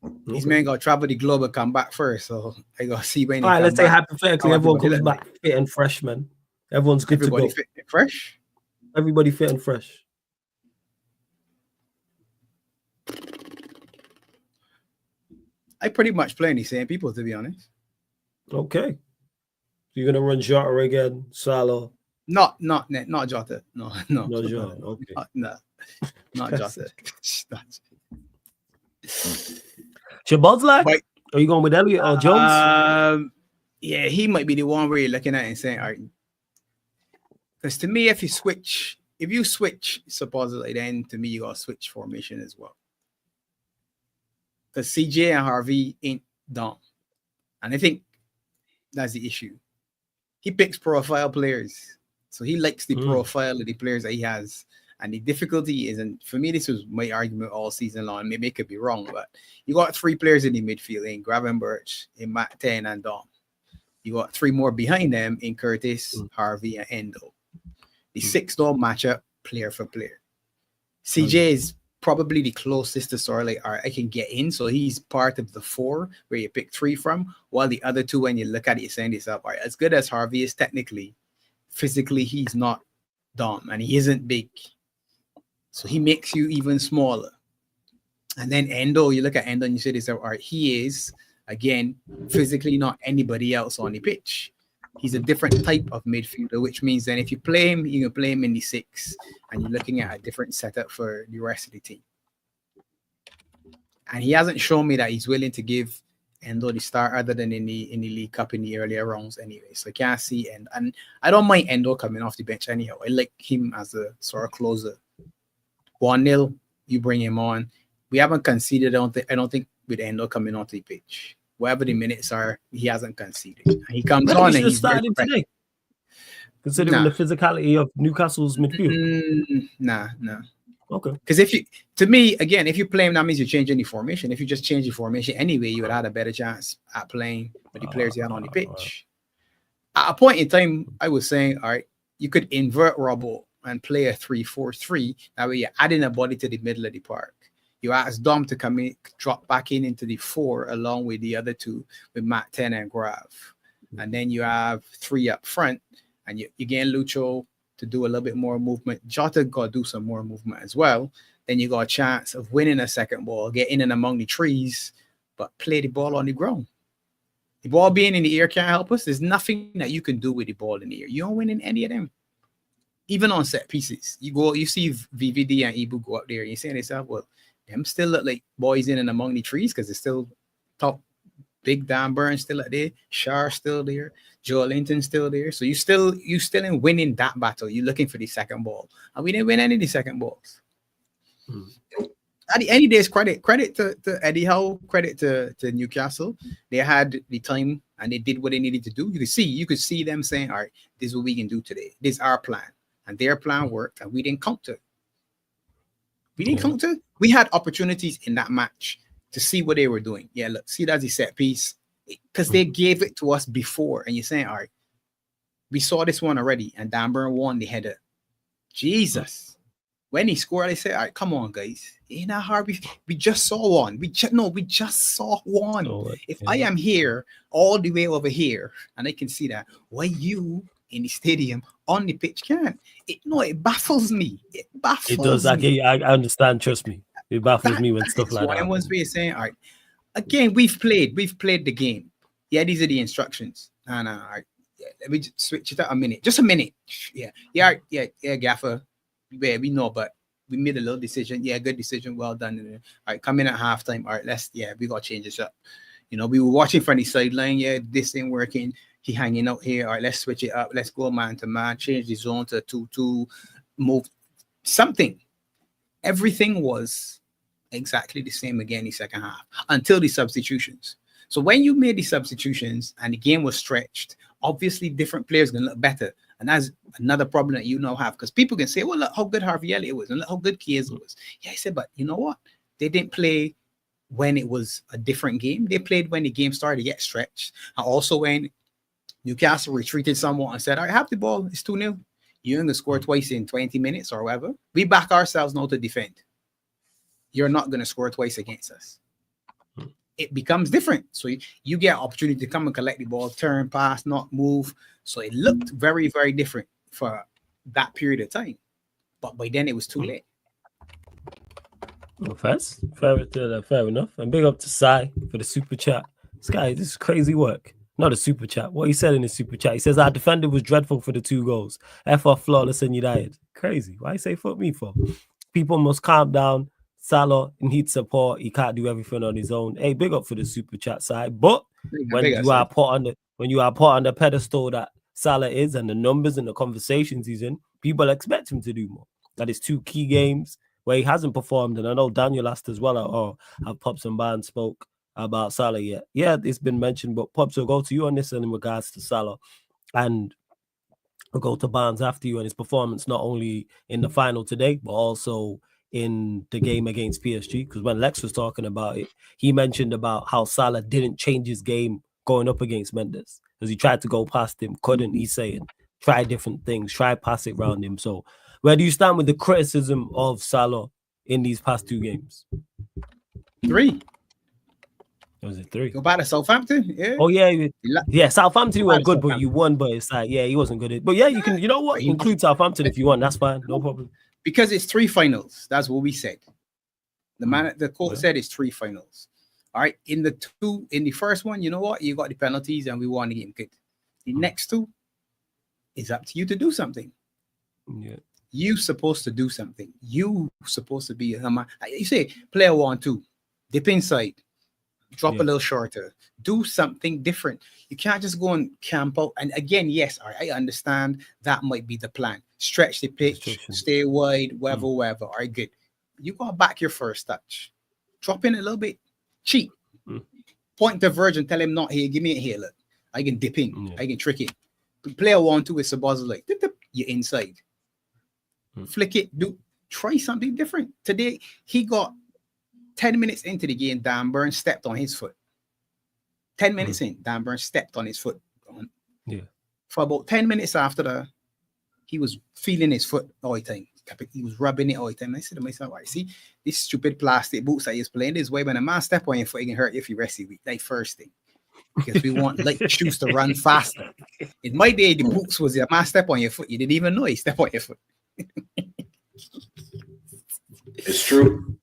Okay. These men got to travel the globe and come back first. So I got to see when All right, let's say hypothetically, everyone comes back. back fit and fresh, man. Everyone's good to go. Fit and fresh? Everybody fit and fresh. I pretty much play the same people, to be honest. Okay. You're going to run Jota again, Salah? Not Jota. No. No Jota, okay. Not Jota. Shabazz But- Are you going with Elliott or Jones? Yeah, he might be the one where you're looking at and saying, all right. Because to me, if you switch supposedly, then to me, you got to switch formation as well. Because CJ and Harvey ain't dumb. And I think that's the issue. He picks profile players. So he likes the profile of the players that he has. And the difficulty is, and for me, this was my argument all season long. Maybe it could be wrong, but you got three players in the midfield in Gravenberch, in Matt 10 and Dom. You got three more behind them in Curtis, Harvey, and Endo. The six don't match up player for player. CJ is probably the closest to sort of like, all right, I can get in. So he's part of the four where you pick three from, while the other two, when you look at it, you're saying this up, all right, as good as Harvey is technically, physically, he's not Dom and he isn't big. So he makes you even smaller. And then Endo, you look at Endo and you say this, all right, he is, again, physically not anybody else on the pitch. He's a different type of midfielder, which means then if you play him, you can play him in the six, and you're looking at a different setup for the rest of the team. And he hasn't shown me that he's willing to give Endo the start other than in the League Cup in the earlier rounds anyway. So I can't see, and I don't mind Endo coming off the bench anyhow. I like him as a sort of closer. 1-0, you bring him on. We haven't conceded. I don't think with Endo coming onto the pitch. Whatever the minutes are, he hasn't conceded. And he comes on and he's starting today. Considering the physicality of Newcastle's midfield. Nah. Okay. Because if you play him, that means you're changing the formation. If you just change the formation anyway, you would have had a better chance at playing with the players you had on the pitch. At a point in time, I was saying, all right, you could invert Robbo and play a 3-4-3. That way you're adding a body to the middle of the park. You ask Dom to come in, drop back into the 4 along with the other two, with Matt 10 and Grav. And then you have 3 up front, and you gain Lucho to do a little bit more movement. Jota got to do some more movement as well. Then you got a chance of winning a second ball, get in and among the trees, but play the ball on the ground. The ball being in the air can't help us. There's nothing that you can do with the ball in the air. You don't win in any of them. Even on set pieces. You see VVD and Ibu go up there, and you say to yourself, well, them still look like boys in and among the trees because they're still top. Big Dan Burns still up there. Shar still there. Joel Linton's still there. So you still in winning that battle. You're looking for the second ball. And we didn't win any of the second balls. Any days credit to Eddie Howe, credit to Newcastle. They had the time and they did what they needed to do. You could see them saying, all right, this is what we can do today. This is our plan. And their plan worked, and we didn't counter. We had opportunities in that match to see what they were doing. Yeah, look, see that's the set piece. Because they gave it to us before. And you're saying, all right, we saw this one already, and Dan Burn won the header. Jesus. When he scored, I said, all right, come on, guys. Ain't that hard? We just saw one. We just saw one. I am here, all the way over here, and I can see that, why you in the stadium on the pitch can't? It baffles me. It does. me. I understand. Trust me. It baffles me when stuff like that. Once we're saying, all right, again, we've played the game. Yeah, these are the instructions. All right, let me just switch it up a minute. Just a minute. Yeah, Gaffer. Yeah, we know, but we made a little decision. Yeah, good decision. Well done. All right, come in at halftime. All right, we got to change this up. We were watching from the sideline. Yeah, this ain't working. He hanging out here. All right, let's switch it up. Let's go man to man. Change the zone to 2-2. Move something. Everything was exactly the same again in the second half until the substitutions. So when you made the substitutions and the game was stretched, obviously different players going to look better. And that's another problem that you now have, because people can say, well, look how good Harvey Elliott was and look how good Chiesa was. Yeah, I said, but you know what? They didn't play when it was a different game. They played when the game started to get stretched. And also when Newcastle retreated somewhat and said, all right, have the ball. It's 2-0. You're going to score twice in 20 minutes or whatever. We back ourselves now to defend. You're not going to score twice against us. It becomes different. So you get an opportunity to come and collect the ball, turn, pass, not move. So it looked very, very different for that period of time. But by then it was too late. Well, fair enough. And big up to Sai for the super chat. This is crazy work. Not a super chat. What he said in the super chat, he says our defender was dreadful for the 2 goals. F off flawless and United. Crazy. Why you say fuck me for? People must calm down. Salah needs support. He can't do everything on his own. Hey, big up for the super chat side. But when you are put on the pedestal that Salah is and the numbers and the conversations he's in, people expect him to do more. That is 2 key games where he hasn't performed. And I know Daniel asked as well, or have Pops and Barnes spoke about Salah yet? Yeah, it's been mentioned, but Pops will go to you on this in regards to Salah. And I'll go to Barnes after you and his performance, not only in the final today, but also in the game against PSG, because when Lex was talking about it, he mentioned about how Salah didn't change his game going up against Mendes, because he tried to go past him, couldn't. He's saying try different things, try pass it around him. So where do you stand with the criticism of Salah in these past 2 games? 3. Was it 3? Go back to Southampton. Yeah. Oh yeah. Southampton were good, but you won. But it's like, yeah, he wasn't good. But yeah, you can. You know what? Include Southampton if you want. That's fine. No problem. Because it's 3 finals. That's what we said. The court said it's 3 finals. All right. In the first one, you know what? You got the penalties and we won the game. Good. The next 2 is up to you to do something. Yeah. You supposed to do something. You supposed to be you say player 1-2, dip inside, drop a little shorter, do something different. You can't just go and camp out. And again, yes, all right, I understand that might be the plan. Stretch the pitch, stay wide, whatever. All right, good. You got to back your first touch. Drop in a little bit, cheat. Point to Virgin, tell him not here, give me it here. Look, I can dip in, I can trick it. Player 1-2 is supposed to like, dip, dip, you're inside. Flick it, try something different. Today, he got 10 minutes into the game, Dan Burn stepped on his foot. 10 minutes in, Dan Burn stepped on his foot. Yeah. For about 10 minutes after that, he was feeling his foot all the time. He was rubbing it all the time. I said to myself, right, see, these stupid plastic boots that he's playing this way, when a man step on your foot, it can hurt you if you rest the week. Like first thing. Because we want light shoes to run faster. In my day, the boots was a man step on your foot. You didn't even know he stepped on your foot. It's true.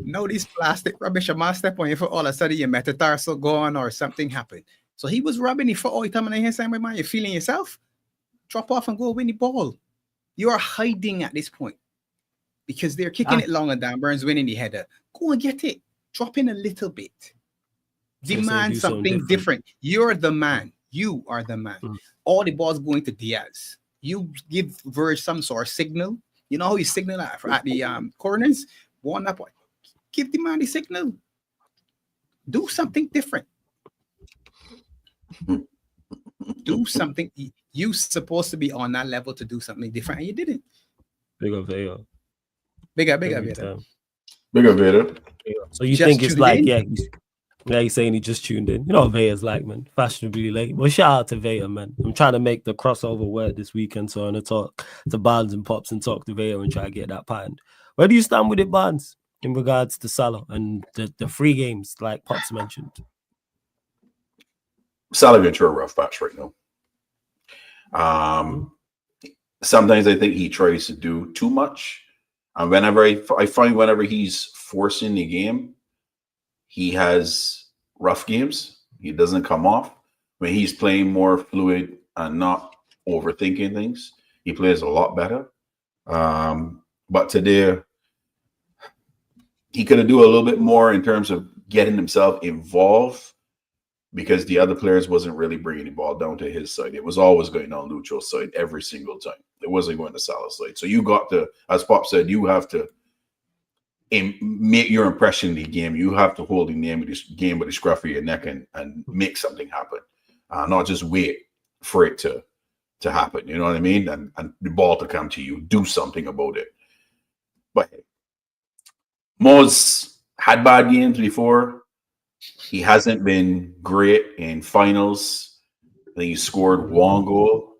No, these plastic rubbish, a man step on your foot, all of a sudden your metatarsal gone or something happened. So he was rubbing his foot all the time, and I hear saying, my man, you're feeling yourself? Drop off and go win the ball. You are hiding at this point because they're kicking it long and Dan Burns winning the header. Go and get it. Drop in a little bit. Demand something different. You're the man. You are the man. Mm. All the balls going to Diaz. You give Verge some sort of signal. You know how you signal at the corners? One up. Give the man the signal. Do something different. Do something. You supposed to be on that level to do something different, and you didn't. Big up Vega. Bigger. Every time. Big up, Vader. So you Just think it's tuned like, in? he's saying he just tuned in. You know what Vega's like, man. Fashionably late. Well, shout out to Vega, man. I'm trying to make the crossover word this weekend, so I'm going to talk to Barnes and Pops and talk to Vega and try to get that pattern. Where do you stand with it, Barnes, in regards to Salah and the free games, like Pops mentioned? Salah going through a rough patch right now. Sometimes I think he tries to do too much. And whenever I find whenever he's forcing the game, he has rough games. He doesn't come off. When he's playing more fluid and not overthinking things, he plays a lot better. But today, he could do a little bit more in terms of getting himself involved, because the other players wasn't really bringing the ball down to his side. It was always going on Lucho's side every single time. It wasn't going to Salah's side. So you got to, as Pop said, you have to make your impression in the game. You have to hold the name of this game with the scruff of your neck and make something happen. Not just wait for it to happen. You know what I mean? And the ball to come to you. Do something about it. But Mo's had bad games before. He hasn't been great in finals. I think he scored one goal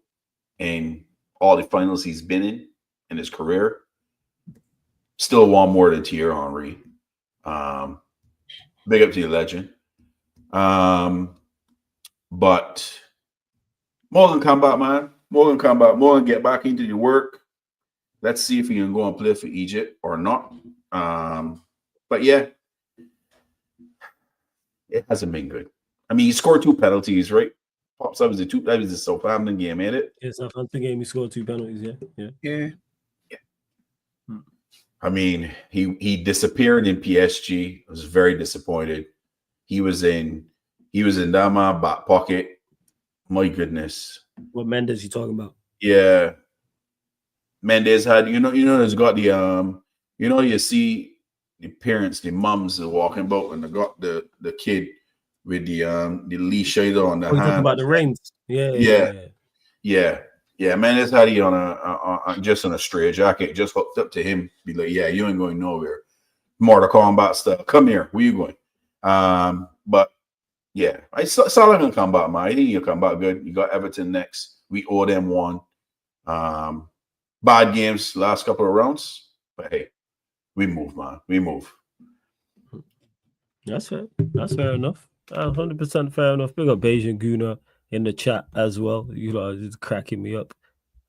in all the finals he's been in his career. Still one more than Thierry Henry. Big up to the legend. But Morgan come back, man. Morgan come back. Morgan get back into the work. Let's see if he can go and play for Egypt or not. But yeah, it hasn't been good. I mean, he scored 2 penalties, right? Pops, that was the Southampton game, ain't it? Yeah, Southampton game, he scored 2 penalties, yeah. I mean, he disappeared in PSG. I was very disappointed. He was in that my back pocket. My goodness. What Mendes you talking about? Yeah. Mendes had, there's got the you see the parents, the mums are walking about, and they got the kid with the leash on the hand. Talking about the reins. Yeah. Mendes had he on just on a straight jacket, just hooked up to him, be like, yeah, you ain't going nowhere. Mortal Kombat stuff. Come here, where you going? But yeah, I saw Salah gonna come back, man. I think he'll come back good. You got Everton next. We owe them one. Bad games last couple of rounds, but hey, we move, man. We move. That's fair. That's fair enough. 100% fair enough. Big up Beijing Guna in the chat as well. It's cracking me up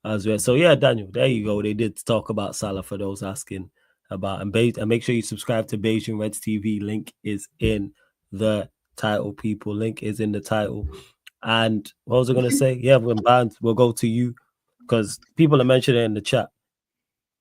as well. So yeah, Daniel, there you go. They did talk about Salah for those asking about, and make sure you subscribe to Beijing Reds TV. Link is in the title, people. Link is in the title. And what was I gonna say? Yeah, when Barnes, we'll go to you, because people are mentioning it in the chat.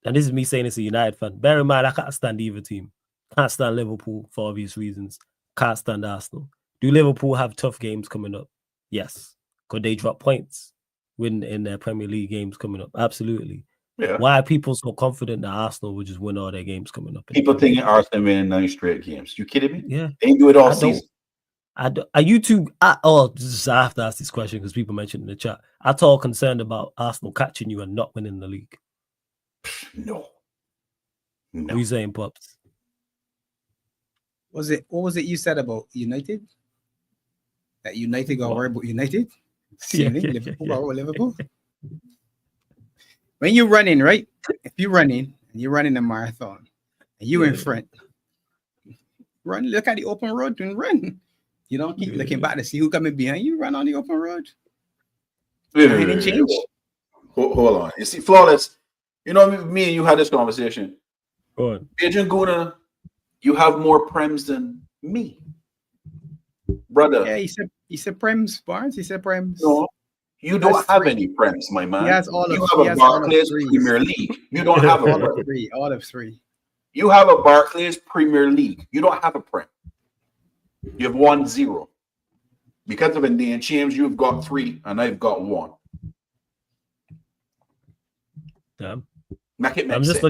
And this is me saying it's a United fan. Bear in mind, I can't stand either team. Can't stand Liverpool for obvious reasons. Can't stand Arsenal. Do Liverpool have tough games coming up? Yes. Could they drop points in their Premier League games coming up? Absolutely. Yeah. Why are people so confident that Arsenal will just win all their games coming up? People thinking Arsenal winning 9 straight games. You kidding me? Yeah. They do it all season. Are you two? I have to ask this question because people mentioned in the chat. At all concerned about Arsenal catching you and not winning the league? No. What are you saying, Pops? What was it you said about United? That United got worried about United? Liverpool got worried about Liverpool? When you're running, right? If you're running and you're running a marathon and you're in front, run, look at the open road and run. You don't keep looking back to see who coming behind you. Run on the open road. Change. Hold on. You see, Flawless, me and you had this conversation. Go on. Adrian Guna, you have more prems than me. Brother. Yeah, he said prems, Barnes. He said prems. No, you don't have any prems, my man. He has all of you have a Barclays Premier League. You don't have all of three. All of three. You have a Barclays Premier League. You don't have a prem. You have 1-0. Because of a name change, you've got 3 and I've got 1. Damn. Make it make I'm sense.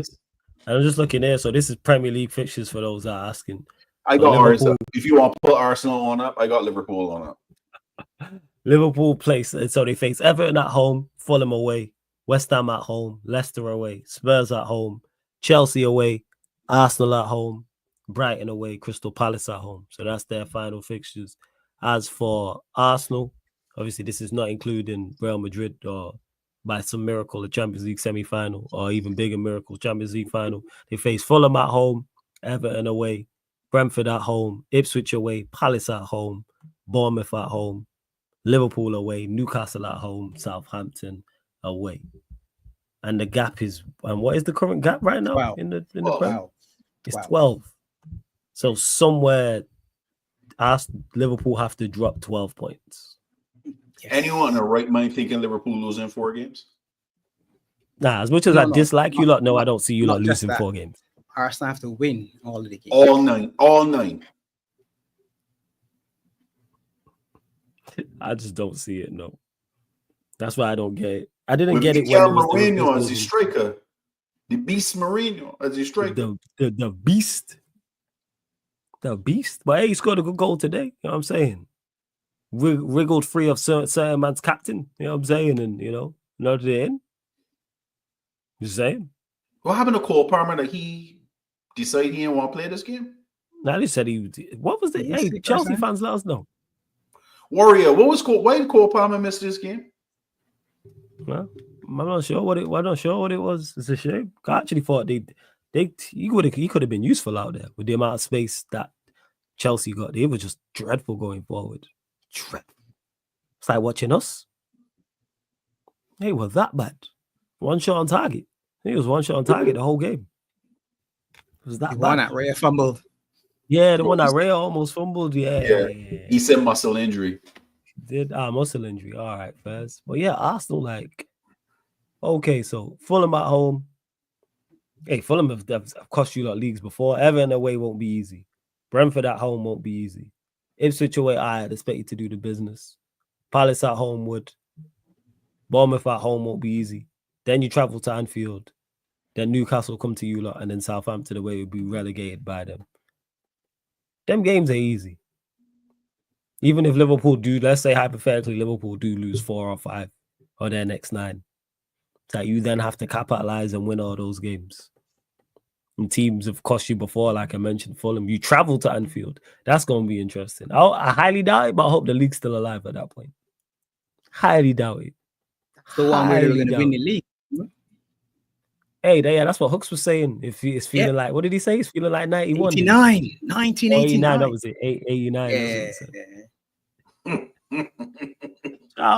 just looking here. So this is Premier League fixtures for those that are asking. I So got Liverpool- Arsenal. If you want to put Arsenal on up, I got Liverpool on up. Liverpool plays, so they face Everton at home, Fulham away, West Ham at home, Leicester away, Spurs at home, Chelsea away, Arsenal at home, Brighton away, Crystal Palace at home. So that's their final fixtures. As for Arsenal, obviously this is not including Real Madrid or by some miracle the Champions League semi-final or even bigger miracle Champions League final. They face Fulham at home, Everton away, Brentford at home, Ipswich away, Palace at home, Bournemouth at home, Liverpool away, Newcastle at home, Southampton away. And the gap is, and what is the current gap right now 12. in the Prem? Wow. It's 12. 12. So somewhere Liverpool have to drop 12 points. Yes. Anyone in the right mind thinking Liverpool losing 4 games? Nah, as much as I dislike you lot, no, I don't see you lot not just losing that. 4 games. Arsenal have to win all of the games. All 9. All 9. I just don't see it, no. That's why I don't get it. I didn't With get it when Miguel it was Mourinho as the the striker. The beast Mourinho as the striker. the beast. The beast. But hey, he scored a good goal today. You know what I'm saying? Wriggled free of certain man's captain. You know what I'm saying? And, you know, not in. Just saying. What happened to Cole Palmer that he decided he didn't want to play this game? Now they said what was the hey, Chelsea fans let us know. Warrior, why did Cole Palmer miss this game? Well, I'm not sure what it was. It's a shame. I actually thought he could have been useful out there with the amount of space that Chelsea got. They were just dreadful going forward. Dreadful. It's like watching us. They were that bad. One shot on target. He was one shot on target the whole game. It was that The bad. one that Ray fumbled. Yeah, the one that Ray almost fumbled. Yeah. He said muscle injury. Did muscle injury. All right, first. But yeah, Arsenal, like, okay, so Fulham at home. Hey, Fulham have cost you lot leagues before. Everton away won't be easy. Brentford at home won't be easy. Ipswich away, I'd expect you to do the business. Palace at home would. Bournemouth at home won't be easy. Then you travel to Anfield. Then Newcastle come to you lot, and then Southampton away will be relegated by them. Them games are easy. Even if Liverpool do, let's say hypothetically, Liverpool do lose 4 or 5 or their next 9, that you then have to capitalize and win all those games. And teams have cost you before, like I mentioned, Fulham. You travel to Anfield. That's going to be interesting. I highly doubt it, but I hope the league's still alive at that point. Highly doubt it. That's the one where they're going to win the league. Hey, that's what Hooks was saying. If he's feeling like, what did he say? He's feeling like 91. 1989. That was it. 89. Yeah.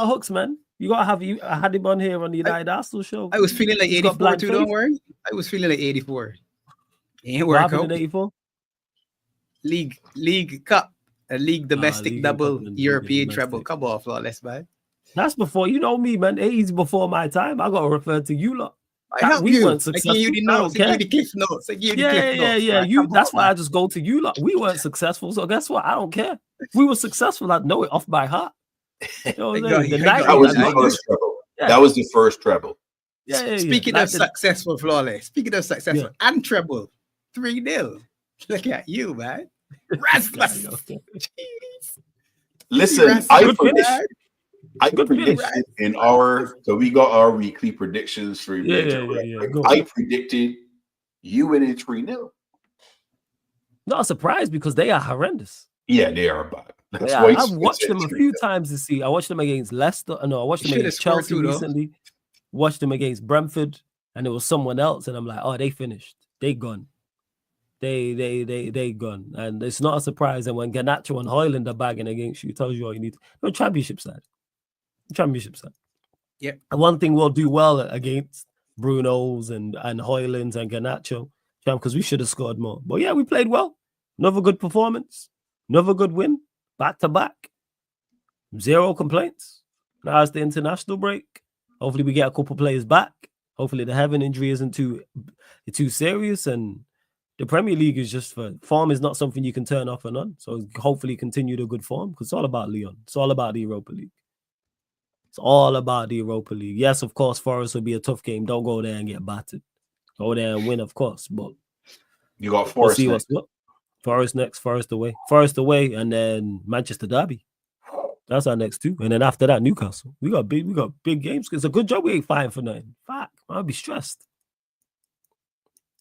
Hooks, man. You gotta have you. I had him on here on the United Arsenal show. I was feeling like 84 too. Don't worry. I was feeling like 84. Ain't work out. 84. League Cup, a league domestic double, European treble. Come on, flawless, man. That's before, you know me, man. 80s before my time. I got to refer to you lot. I help you. Weren't successful. I give you the notes. I give you the cliff notes. Yeah. That's why I just go to you lot. We weren't successful, so guess what? I don't care. If we were successful, I'd know it off by heart. You know what I'm saying? That was the first treble. Yeah. That was the first treble. Yeah. Speaking of successful, flawless. Speaking of successful and treble, 3-0. Look at you, man. Restless. Listen, I predicted in our, so we got our weekly predictions for I predicted you winning 3-0. Not a surprise because they are horrendous. Yeah, they are bad. I've watched them a few times to see. I watched them against Leicester. No, I watched them against Chelsea recently. Watched them against Brentford, and it was someone else. And I'm like, oh, they finished. They gone. They gone. And it's not a surprise. And when Garnacho and Højlund are bagging against you, it tells you all you need. No, championship side. Yeah. And one thing we'll do well against Bruno's and Højlund's and Garnacho, because we should have scored more. But yeah, we played well. Another good performance. Another good win. Back to back. 0 complaints. Now it's the international break. Hopefully we get a couple players back. Hopefully the Heaven injury isn't too serious, and the Premier League is just for form is not something you can turn off and on. So hopefully continue the good form because it's all about Lyon. It's all about the Europa League. It's all about the Europa League. Yes, of course, Forest will be a tough game. Don't go there and get battered. Go there and win, of course. But you got Forest we'll see next. what's what. Forest next, Forest away, and then Manchester Derby. That's our next two. And then after that, Newcastle. We got big games. It's a good job we ain't fighting for nothing. Fuck, I'll be stressed.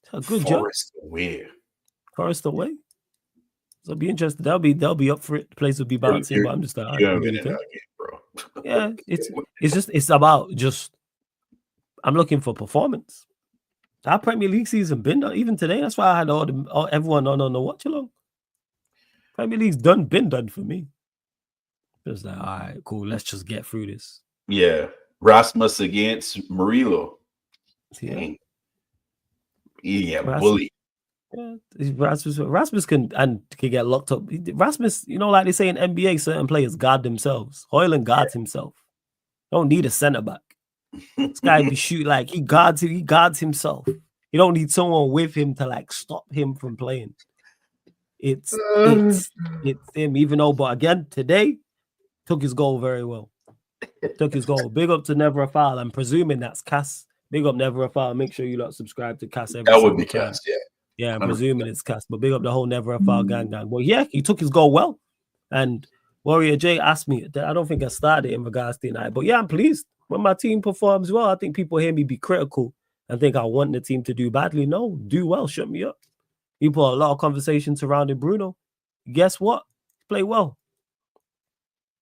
It's a good Forest job. away. Forest away. So I'll be interested. They'll be up for it. The place will be bouncing, but I'm just like, you're winning that game, bro. Yeah, it's about just I'm looking for performance. Our Premier League season been done. Even today, that's why I had everyone on the watch along. Premier League's been done for me. It's like, all right, cool. Let's just get through this. Yeah, Rasmus against Murillo. Yeah, bully. Yeah, Rasmus can get locked up. Rasmus, like they say in NBA, certain players guard themselves. Højlund guards himself. Don't need a center back. This guy be shoot like he guards himself. You don't need someone with him to like stop him from playing. It's him. Even though, but again, today took his goal very well. Took his goal. Big up to Never a Foul. I'm presuming that's Cass. Big up Never a Foul. Make sure you lot subscribe to Cass. That would be Cass, yeah. Yeah, I'm presuming it's Cass. But big up the whole Never a Foul gang. Well, yeah, he took his goal well. And Warrior J asked me that I don't think I started in regards to tonight. But yeah, I'm pleased when my team performs well. I think people hear me be critical and think I want the team to do badly. No, do well. Shut me up. People a lot of conversation surrounding Bruno. Guess what? He played well.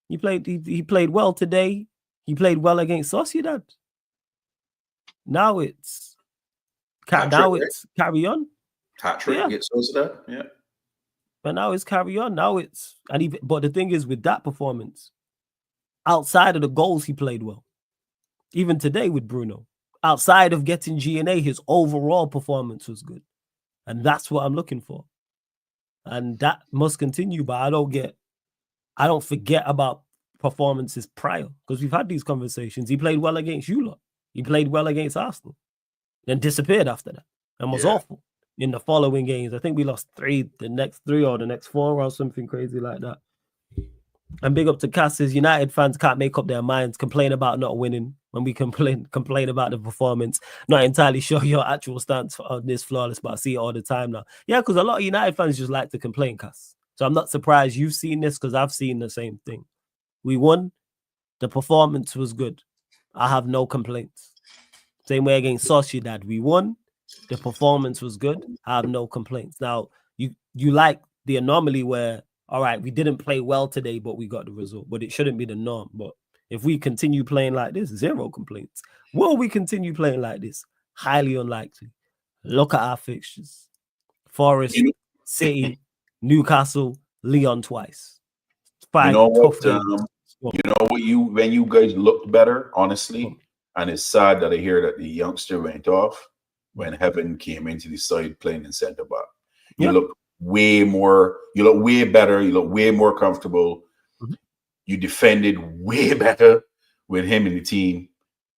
He played well today. He played well against Sociedad. Now it's carry on. Hat-trick against Sociedad, yeah. But now it's carry on. But the thing is with that performance, outside of the goals, he played well. Even today with Bruno, outside of getting G&A, his overall performance was good. And that's what I'm looking for. And that must continue, but I don't forget about performances prior because we've had these conversations. He played well against you lot. He played well against Arsenal. Then disappeared after that and was awful in the following games. I think we lost the next 3 or the next 4 or something crazy like that. And big up to Cass's United fans can't make up their minds, complain about not winning when we complain about the performance. Not entirely sure your actual stance on this flawless, but I see it all the time now. Yeah, because a lot of United fans just like to complain, Cass. So I'm not surprised you've seen this because I've seen the same thing. We won. The performance was good. I have no complaints. Same way against Sociedad. We won. The performance was good. I have no complaints. Now, you like the anomaly where, all right, we didn't play well today, but we got the result. But it shouldn't be the norm. But if we continue playing like this, 0 complaints. Will we continue playing like this? Highly unlikely. Look at our fixtures. Forest, City, Newcastle, Lyon twice. 5 tough games. When you guys looked better, honestly, and it's sad that I hear that the youngster went off when Heaven came into the side playing in centre back. You look way more, you look way better, you look way more comfortable. Mm-hmm. You defended way better with him in the team.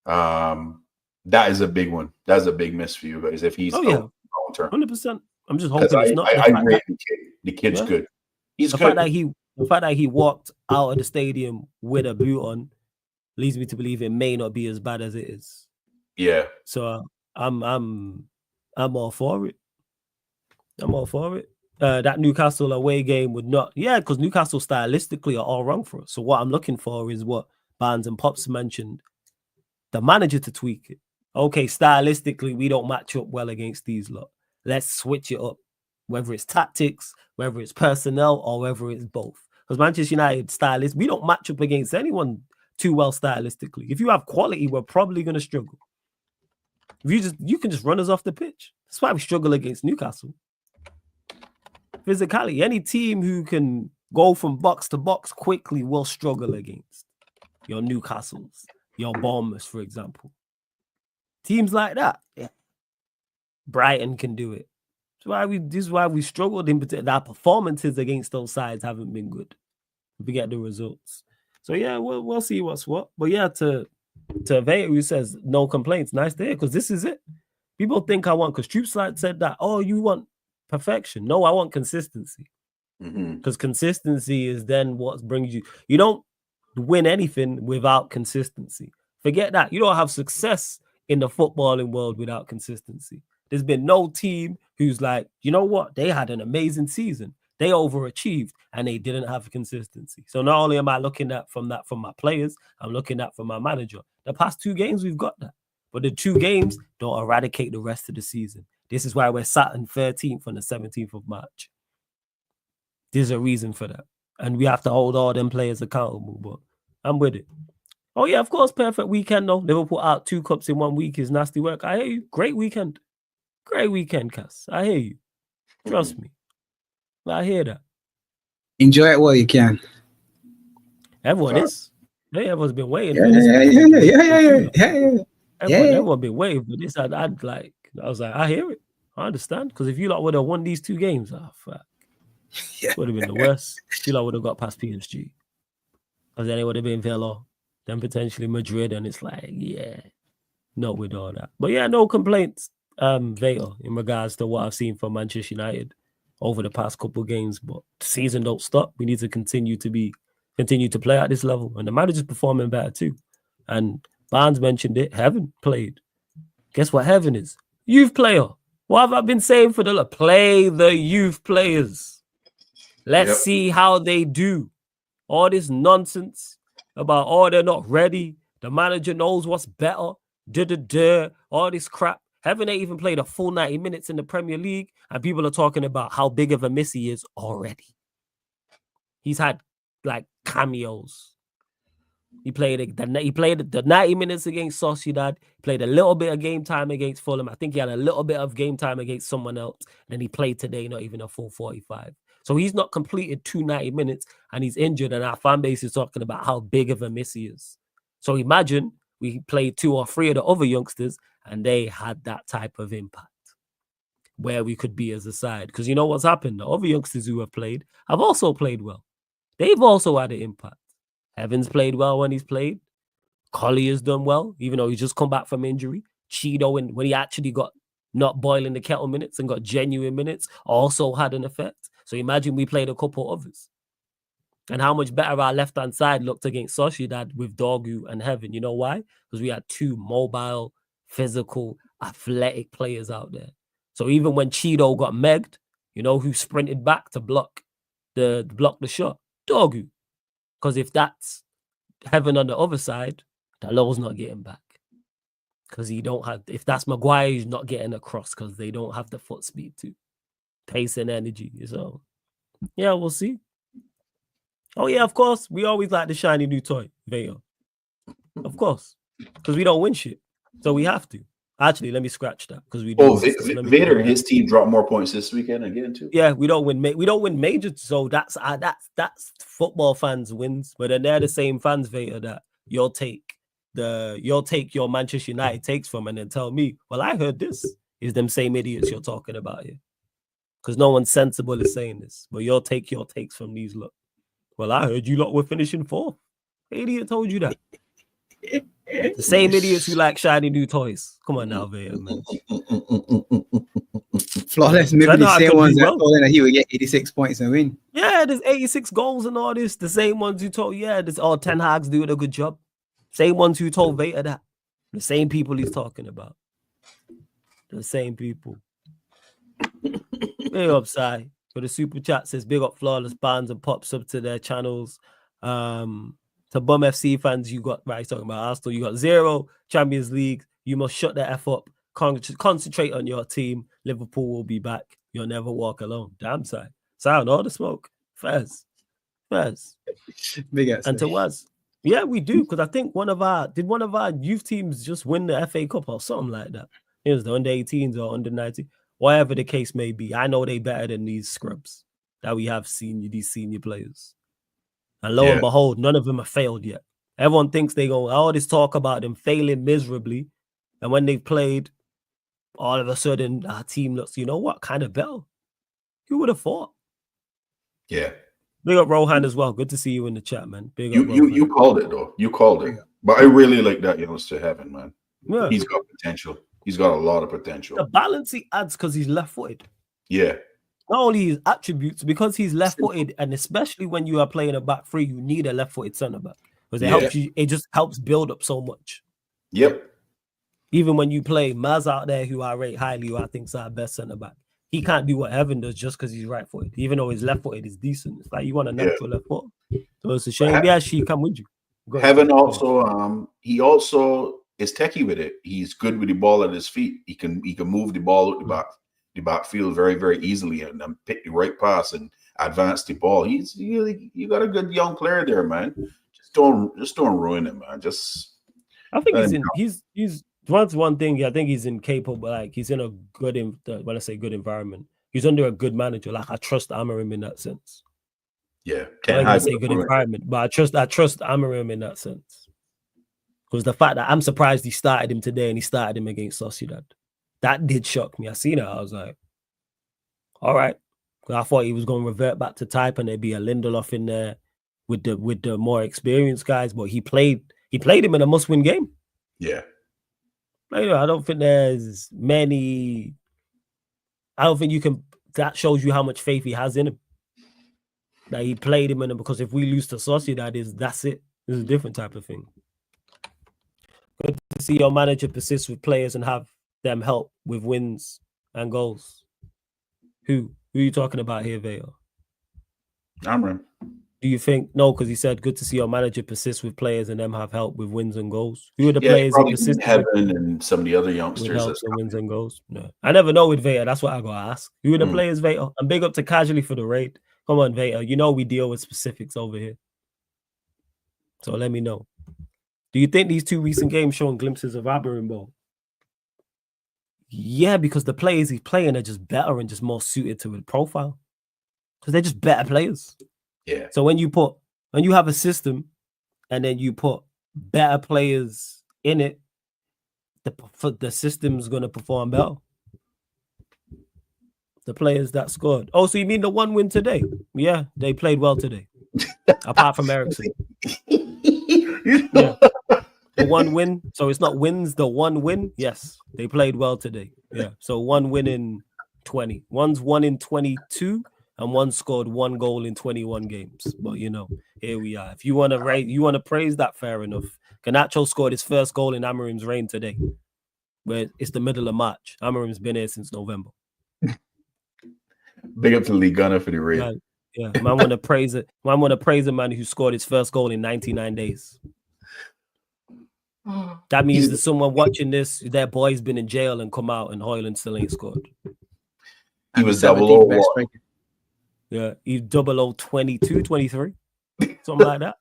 That is a big one. That's a big miss for you guys if he's long term. 100%. I'm just hoping it's not. I rate the kid. The kid's good. He's good. The fact that he walked out of the stadium with a boot on leads me to believe it may not be as bad as it is. Yeah. So I'm all for it. I'm all for it. That Newcastle away game would not, because Newcastle stylistically are all wrong for us. So what I'm looking for is what Barnes and Pops mentioned, the manager to tweak it. Okay, stylistically, we don't match up well against these lot. Let's switch it up. Whether it's tactics, whether it's personnel, or whether it's both. Because Manchester United stylists, we don't match up against anyone too well stylistically. If you have quality, we're probably going to struggle. If you can just run us off the pitch. That's why we struggle against Newcastle. Physicality, any team who can go from box to box quickly will struggle against your Newcastles, your Bournemouths, for example. Teams like that, Brighton can do it. This is why we struggled in particular. Our performances against those sides haven't been good. We get the results. So we'll see what's what. But to Vega, who says no complaints, nice to hear, because this is it. People think I want, because Troop said that, you want perfection. No, I want consistency. Because consistency is then what brings you. You don't win anything without consistency. Forget that. You don't have success in the footballing world without consistency. There's been no team who's like, you know what? They had an amazing season. They overachieved and they didn't have consistency. So not only am I looking at from my players, I'm looking at from my manager. The past 2 games, we've got that. But the 2 games don't eradicate the rest of the season. This is why we're sat in 13th on the 17th of March. There's a reason for that. And we have to hold all them players accountable. But I'm with it. Oh, yeah, of course, perfect weekend, though. Liverpool out 2 cups in 1 week is nasty work. I hear you. Great weekend. Great weekend, Cass. I hear you. Trust me. I hear that. Enjoy it while you can. Everyone is. Hey, everyone's been waiting for this. Everyone been waiting for this. I was like, I hear it. I understand. Because if you lot would have won these 2 games, fuck. Would have been the worst. You lot would have got past PSG. Because then it would have been Villa, then potentially Madrid, and it's like, yeah, not with all that. But yeah, no complaints, Veta, in regards to what I've seen from Manchester United over the past couple of games. But the season don't stop. We need to continue to play at this level. And the manager's performing better too. And Barnes mentioned it. Heaven played. Guess what Heaven is? Youth player. What have I been saying for the play the youth players? Let's see how they do. All this nonsense about, they're not ready. The manager knows what's better. All this crap. Heaven ain't even played a full 90 minutes in the Premier League, and people are talking about how big of a miss he is already. He's had like cameos. He played the 90 minutes against Sociedad. Played a little bit of game time against Fulham. I think he had a little bit of game time against someone else. And then he played today, not even a full 45. So he's not completed 90 minutes, and he's injured. And our fan base is talking about how big of a miss he is. So imagine we played 2 or 3 of the other youngsters, and they had that type of impact where we could be as a side. Because you know what's happened? The other youngsters who have played have also played well. They've also had an impact. Evans played well when he's played. Collier's done well, even though he's just come back from injury. Cheeto, when he actually got not boiling the kettle minutes and got genuine minutes, also had an effect. So imagine we played a couple others. And how much better our left-hand side looked against Sociedad with Dorgu and Heaven. You know why? Because we had 2 mobile, physical, athletic players out there. So even when Cheeto got megged, you know who sprinted back to block the shot? Dorgu. Because if that's Heaven on the other side, Dalot's not getting back. Because if that's Maguire, he's not getting across because they don't have the foot speed to pace and energy. So, yeah, we'll see. Oh, yeah, of course. We always like the shiny new toy, Veta. Of course. Because we don't win shit. So we have to. Actually, let me scratch that because we do. Vader and his team dropped more points this weekend again too. Yeah, we don't win. We don't win major, so that's football fans wins. But then they're the same fans, Vader, that you'll take your Manchester United takes from and then tell me, well, I heard this is them same idiots you're talking about here, because no one sensible is saying this. But you'll take your takes from these. Look, well, I heard you lot were finishing 4th. Idiot told you that. The same idiots who like shiny new toys. Come on now, Vader, man. Flawless, maybe the same ones that told him that he would get 86 points and win. Yeah, there's 86 goals and all this. The same ones who told, there's all 10 Hags doing a good job. Same ones who told Vader that. The same people he's talking about. The same people. Big up, Sai. For the super chat says, big up Flawless Bands and pops up to their channels. To Bum FC fans, you got, right, he's talking about Arsenal, you got 0 Champions League. You must shut the F up. Concentrate on your team. Liverpool will be back. You'll never walk alone. Damn side. Sound all the smoke. Fairs. Big ass. And to us, yeah, we do. Because I think one of our youth teams just win the FA Cup or something like that. It was the under 18s or under 19, whatever the case may be. I know they better than these scrubs that we have seen, these senior players. And lo and behold, none of them have failed yet. Everyone thinks they go, all this talk about them failing miserably. And when they've played, all of a sudden, our team looks, you know what, kind of better. Who would have thought? Yeah. Big up Rohan as well. Good to see you in the chat, man. Big up you called it, though. You called it. But I really like that youngster Heaven, man. Yeah. He's got potential. He's got a lot of potential. The balance he adds because he's left-footed. Yeah. not only his attributes, because he's left-footed, and especially when you are playing a back three, you need a left-footed centre back because it helps you. It just helps build up so much. Yep. Even when you play Maz out there, who I rate highly, who I think is our best centre back, he can't do what Heaven does just because he's right-footed. Even though his left-footed is decent, it's like you want a natural left foot. So it's a shame. Yeah, she come with you. Heaven also, he also is techie with it. He's good with the ball at his feet. He can move the ball at the backfield very, very easily and then pick the right pass and advance the ball. You got a good young player there, man. Just don't ruin it, man. I think he's one thing. I think he's incapable. Like he's in a good when I say good environment, he's under a good manager. Like I trust Amorim in that sense. Yeah, I say good environment, but I trust Amorim in that sense. Because the fact that I'm surprised he started him today and he started him against Sociedad, that did shock me. I seen it. I was like, all right. I thought he was going to revert back to type and there'd be a Lindelof in there with the more experienced guys, but he played him in a must-win game. Yeah. I don't think there's many. I don't think you can. That shows you how much faith he has in him. That he played him in him, because if we lose to Sociedad, that's it. It's a different type of thing. Good to see your manager persist with players and have them help with wins and goals. Who are you talking about here, Veo? Amorim. Do you think no? Because he said, "Good to see your manager persist with players and them have help with wins and goals." Who are the players he persist with? Heaven and some of the other youngsters. Helps and wins and goals. No, I never know with Veta. That's what I gotta ask. Who are the players, Veta? I'm big up to Casually for the raid. Come on, Veta. You know we deal with specifics over here, so let me know. Do you think these two recent games showing glimpses of Amorim ball? Yeah, because the players he's playing are just better and just more suited to his profile. Because they're just better players. Yeah. So when you have a system and then you put better players in it, the system's gonna perform better. The players that scored. Oh, so you mean the one win today? Yeah, they played well today. Apart from Ericsson. Yeah. The one win. So it's not wins, the one win. Yes, they played well today. Yeah. So one win in 20. One's won in 22, and one scored one goal in 21 games. But here we are. If you want to praise that, fair enough. Garnacho scored his first goal in Amorim's reign today. Where it's the middle of March. Amorim's been here since November. Big up to Lee Gunner for the raid. Right. Yeah, man want to praise it. Man want to praise a man who scored his first goal in 99 days. That means that someone watching this, their boy's been in jail and come out and Hoyland still ain't scored. He was 00. Yeah, he's 0022, 23, something like that.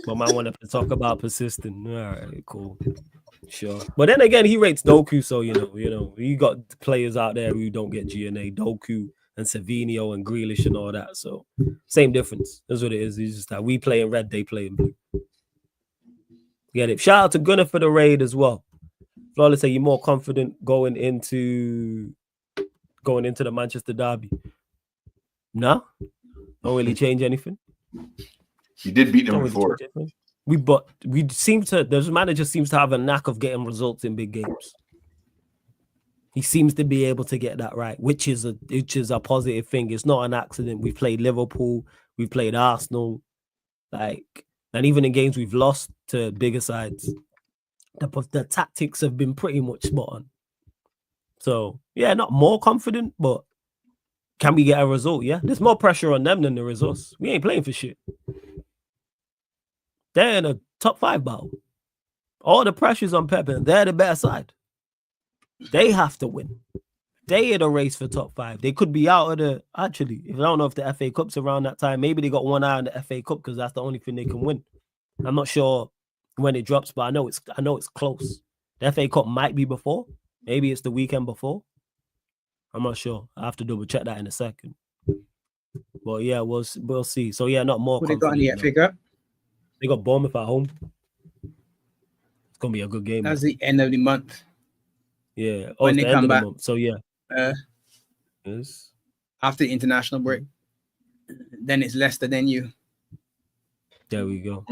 But man wanted to talk about persisting. All right, cool. Sure. But then again, he rates Doku, so you got players out there who don't get GNA, Doku and Savinio and Grealish and all that. So same difference. That's what it is. It's just that we play in red, they play in blue. Get it. Shout out to Gunnar for the raid as well. Flawless, say you're more confident going into the Manchester derby. No, don't really change anything. You did beat them before. The manager seems to have a knack of getting results in big games. He seems to be able to get that right, which is a positive thing. It's not an accident. We've played Liverpool, we've played Arsenal, and even in games we've lost to bigger sides, the tactics have been pretty much spot on. So yeah, not more confident, but can we get a result? Yeah, there's more pressure on them than the results. We ain't playing for shit. They're in a top 5 battle. All the pressure's on Pep, and they're the better side. They have to win. They in a race for top 5. They could be out of the. Actually, I don't know if the FA Cup's around that time. Maybe they got one eye on the FA Cup because that's the only thing they can win. I'm not sure when it drops, but I know it's close. The FA Cup might be before. Maybe it's the weekend before. I'm not sure. I have to double check that in a second. But yeah, we'll see. So yeah, not more. Who they got in the FA Cup? They got Bournemouth at home. It's gonna be a good game. That's the end of the month. Yeah. When they come back. So yeah. Yes. After the international break. Then it's Leicester, then you. There we go.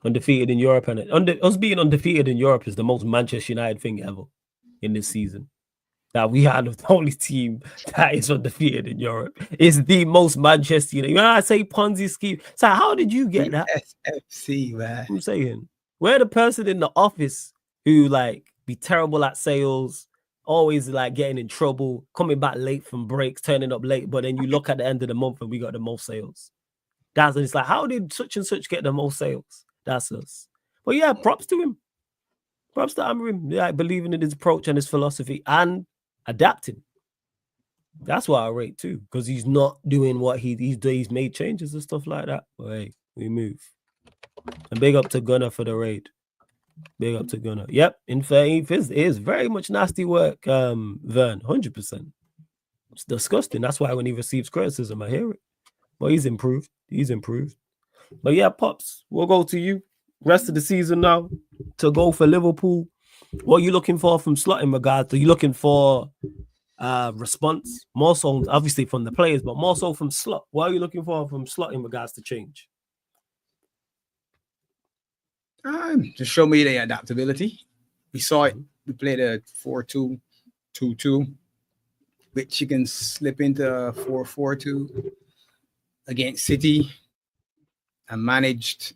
Undefeated in Europe, and us being undefeated in Europe is the most Manchester United thing ever in this season. that we are the only team that is undefeated in Europe. It's the most Manchester United. You know, I say Ponzi scheme. So how did you get that? SFC, man. I'm saying, we're the person in the office who like be terrible at sales, always like getting in trouble, coming back late from breaks, turning up late. But then you look at the end of the month and we got the most sales. It's like, how did such and such get the most sales? That's us. But yeah, props to him. Props to Amorim, like believing in his approach and his philosophy and adapting. That's what I rate too, because he's not doing what he's made changes and stuff like that. But hey, we move. And big up to Gunnar for the raid. Big up to Gunnar. Yep, in fact, it is very much nasty work, Vern, 100%. It's disgusting. That's why when he receives criticism, I hear it. But he's improved. But yeah, Pops, we'll go to you. Rest of the season now to go for Liverpool. What are you looking for from Slot in regards? Are you looking for response? More so, obviously, from the players, but more so from Slot. What are you looking for from Slot in regards to change? To show me the adaptability. We saw it. We played a 4-2-2-2, which you can slip into 4-4-2 against City, and managed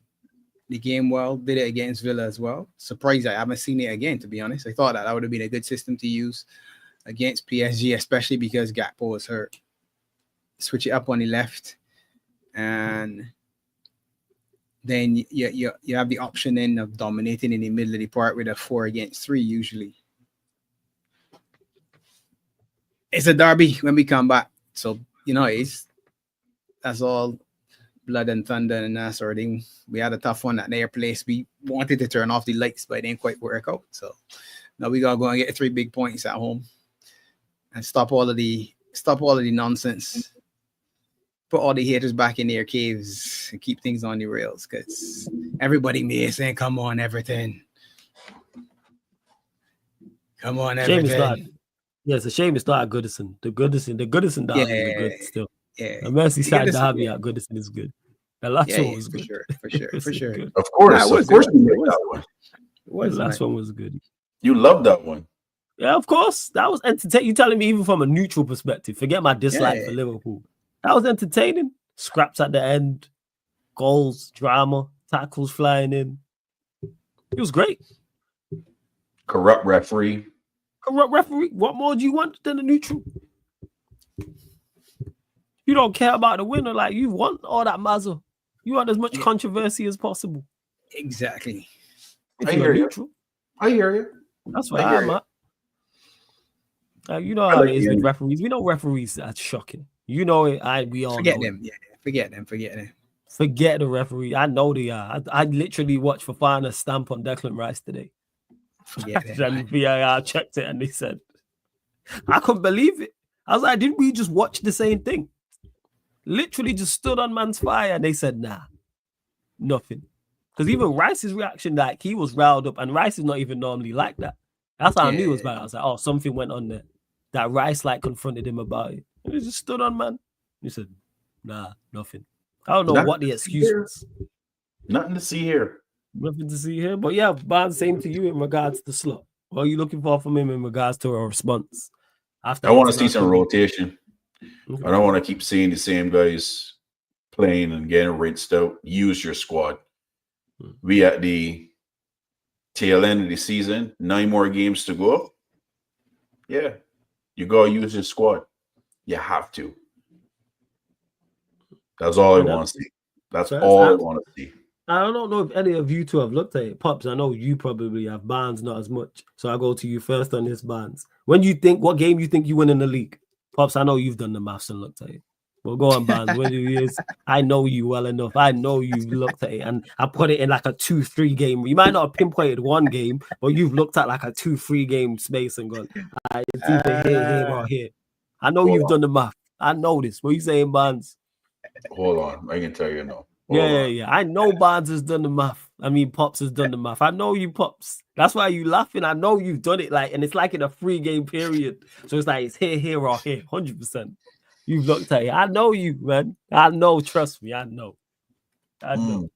the game well. Did it against Villa as well. Surprised I haven't seen it again, to be honest. I thought that would have been a good system to use against PSG, especially because Gakpo was hurt. Switch it up on the left, and then you have the option then of dominating in the middle of the park with a 4-against-3 usually. It's a derby when we come back. So, you know, that's all blood and thunder and that sort of thing. We had a tough one at their place. We wanted to turn off the lights, but it didn't quite work out. So now we gotta go and get 3 big points at home and stop all of the nonsense. Put all the haters back in their caves and keep things on the rails, because everybody may saying, "Come on, Everton! Come on, Everton!" Yeah, it's a shame it's not at Goodison. The Goodison derby is good still. Yeah, the Merseyside derby at Goodison is good. The last one was good. For sure. Good. Of course, you like that one. The last one was good. You love that one. Yeah, of course. That was entertaining. You telling me even from a neutral perspective, forget my dislike for Liverpool. That was entertaining. Scraps at the end, goals, drama, tackles flying in. It was great. Corrupt referee. What more do you want than a neutral? You don't care about the winner. Like, you want all that mazel. You want as much controversy as possible. Exactly. I hear you. That's what I'm at. You know how it is with referees. We know referees are shocking. You know it. We all forget know them. Yeah, forget them. Forget the referee. I know they are. I literally watched Fofana stamp on Declan Rice today. Forget them. VAR checked it and they said, I couldn't believe it. I was like, didn't we just watch the same thing? Literally just stood on man's fire and they said, nah, nothing. Because even Rice's reaction, like, he was riled up, and Rice is not even normally like that. That's how I knew it was bad. I was like, oh, something went on there. That Rice like confronted him about it. And he just stood on, man. He said, nah, nothing. I don't know what the excuse was. Nothing to see here. Nothing to see here. But yeah, Barnes, same to you in regards to Slot. What are you looking for from him in regards to a response? I want to see some rotation. Okay. I don't want to keep seeing the same guys playing and getting rinsed out. Use your squad. We at the tail end of the season, 9 more games to go. Yeah, you gotta use your squad. You have to. That's all I want to see. That's all I want to see. I don't know if any of you two have looked at it. Pops, I know you probably have. Barnes, not as much. So I go to you first on this, Barnes. What game you think you win in the league? Pops, I know you've done the maths and looked at it. Well, go on, Barnes. When it is, I know you well enough. I know you've looked at it, and I put it in like a 2-3 game. You might not have pinpointed one game, but you've looked at like a 2-3 game space and gone, it's either here or here. I know you've done the math. I know this. What are you saying, Barnes? Hold on. I can tell you no. Yeah. I know Barnes has done the math. I mean, Pops has done the math. I know you, Pops. That's why you laughing. I know you've done it, like, and it's like in a 3-game period. So it's like it's here or here, 100%. You've looked at it. I know you, man. I know. Trust me. I know. The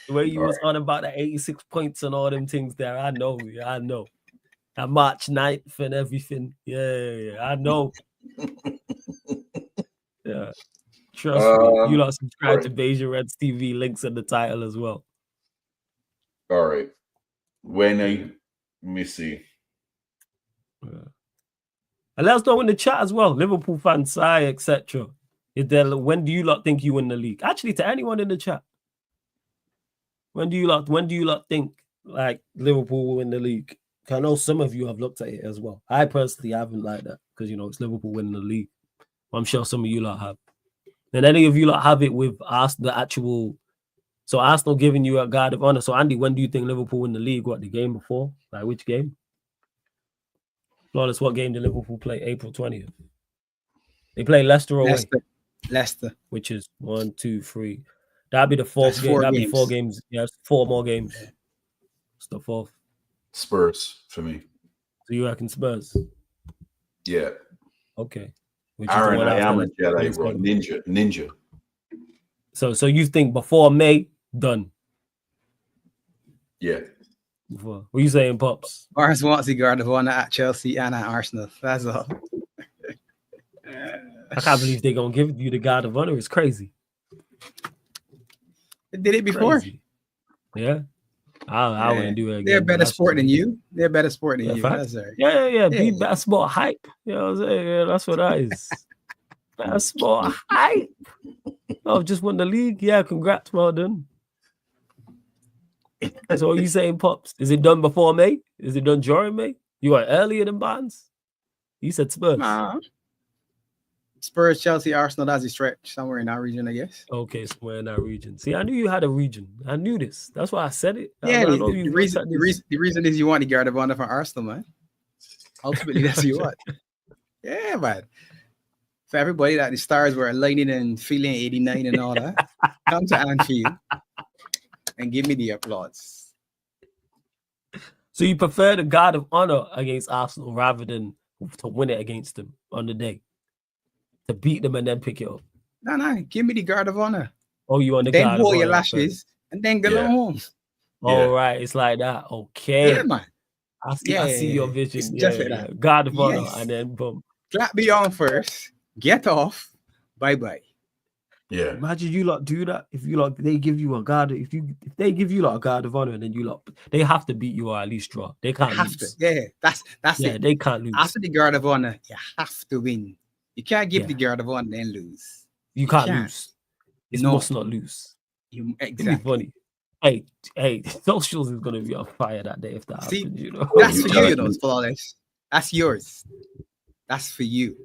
way you was on about the 86 points and all them things there. I know. And March 9th and everything. Yeah, I know. Yeah. Trust me. You lot subscribe to Beja Reds TV, links in the title as well. All right. Let me see. Yeah. And let us know in the chat as well. Liverpool fans, Sai, etc. When do you lot think you win the league? Actually, to anyone in the chat. When do you lot think like Liverpool will win the league? I know some of you have looked at it as well. I personally haven't like that because it's Liverpool winning the league. I'm sure some of you lot have. And any of you lot have it with the actual. So Arsenal giving you a guard of honor. So Andy, when do you think Liverpool win the league? What, the game before? Like which game? Flawless, what game did Liverpool play? April 20th. They play Leicester away. Leicester. Which is 1, 2, 3. That'd be the fourth game. That'd be 4 games. Yes, 4 more games. It's the 4th. Spurs for me. So you reckon Spurs? Yeah. Okay. Aaron, I am a Jedi, bro. Ninja. So you think before May, done? Yeah. Before. What are you saying, Pops? Mars wants the guard of honor at Chelsea and at Arsenal. That's all. I can't believe they're going to give you the guard of honor. It's crazy. They did it before. Crazy. Yeah. I wouldn't do it again. They're better sport than you. They're better sport than you. That's right. Yeah. Be better sport hype. You know what I'm saying? Yeah, that's what that is. Better sport hype. Oh, just won the league. Yeah, congrats. Well done. So what are you saying, Pops? Is it done before May? Is it done during May? You are earlier than Barnes? You said Spurs. Spurs, Chelsea, Arsenal, that's a stretch. Somewhere in that region, I guess. Okay, somewhere in that region. See, I knew you had a region. I knew this. That's why I said it. The reason is you want the guard of honor for Arsenal, man. Ultimately, that's what you want. Yeah, man. For everybody that the stars were aligning and feeling 89 and all that, come to Anfield and give me the applause. So you prefer the guard of honor against Arsenal rather than to win it against them on the day? To beat them and then pick it up? No. Give me the guard of honor. Oh, you on the then guard of honor? Then hold your lashes and then go home. All right. It's like that. Okay. Yeah, man. I see your vision. It's just like that. Guard of honor and then boom. Clap me on first. Get off. Bye-bye. Yeah. Imagine you lot do that. If they give you a guard, if they give you a guard of honor, and then they have to beat you or at least draw. They can't lose. Yeah, that's it. They can't lose. After the guard of honor, you have to win. You can't give the guard of honor and then lose. You can't lose. It must not lose. Exactly. It's funny. Hey, socials is gonna be on fire that day if that happens. That's for you, Flawless. That's yours. That's for you.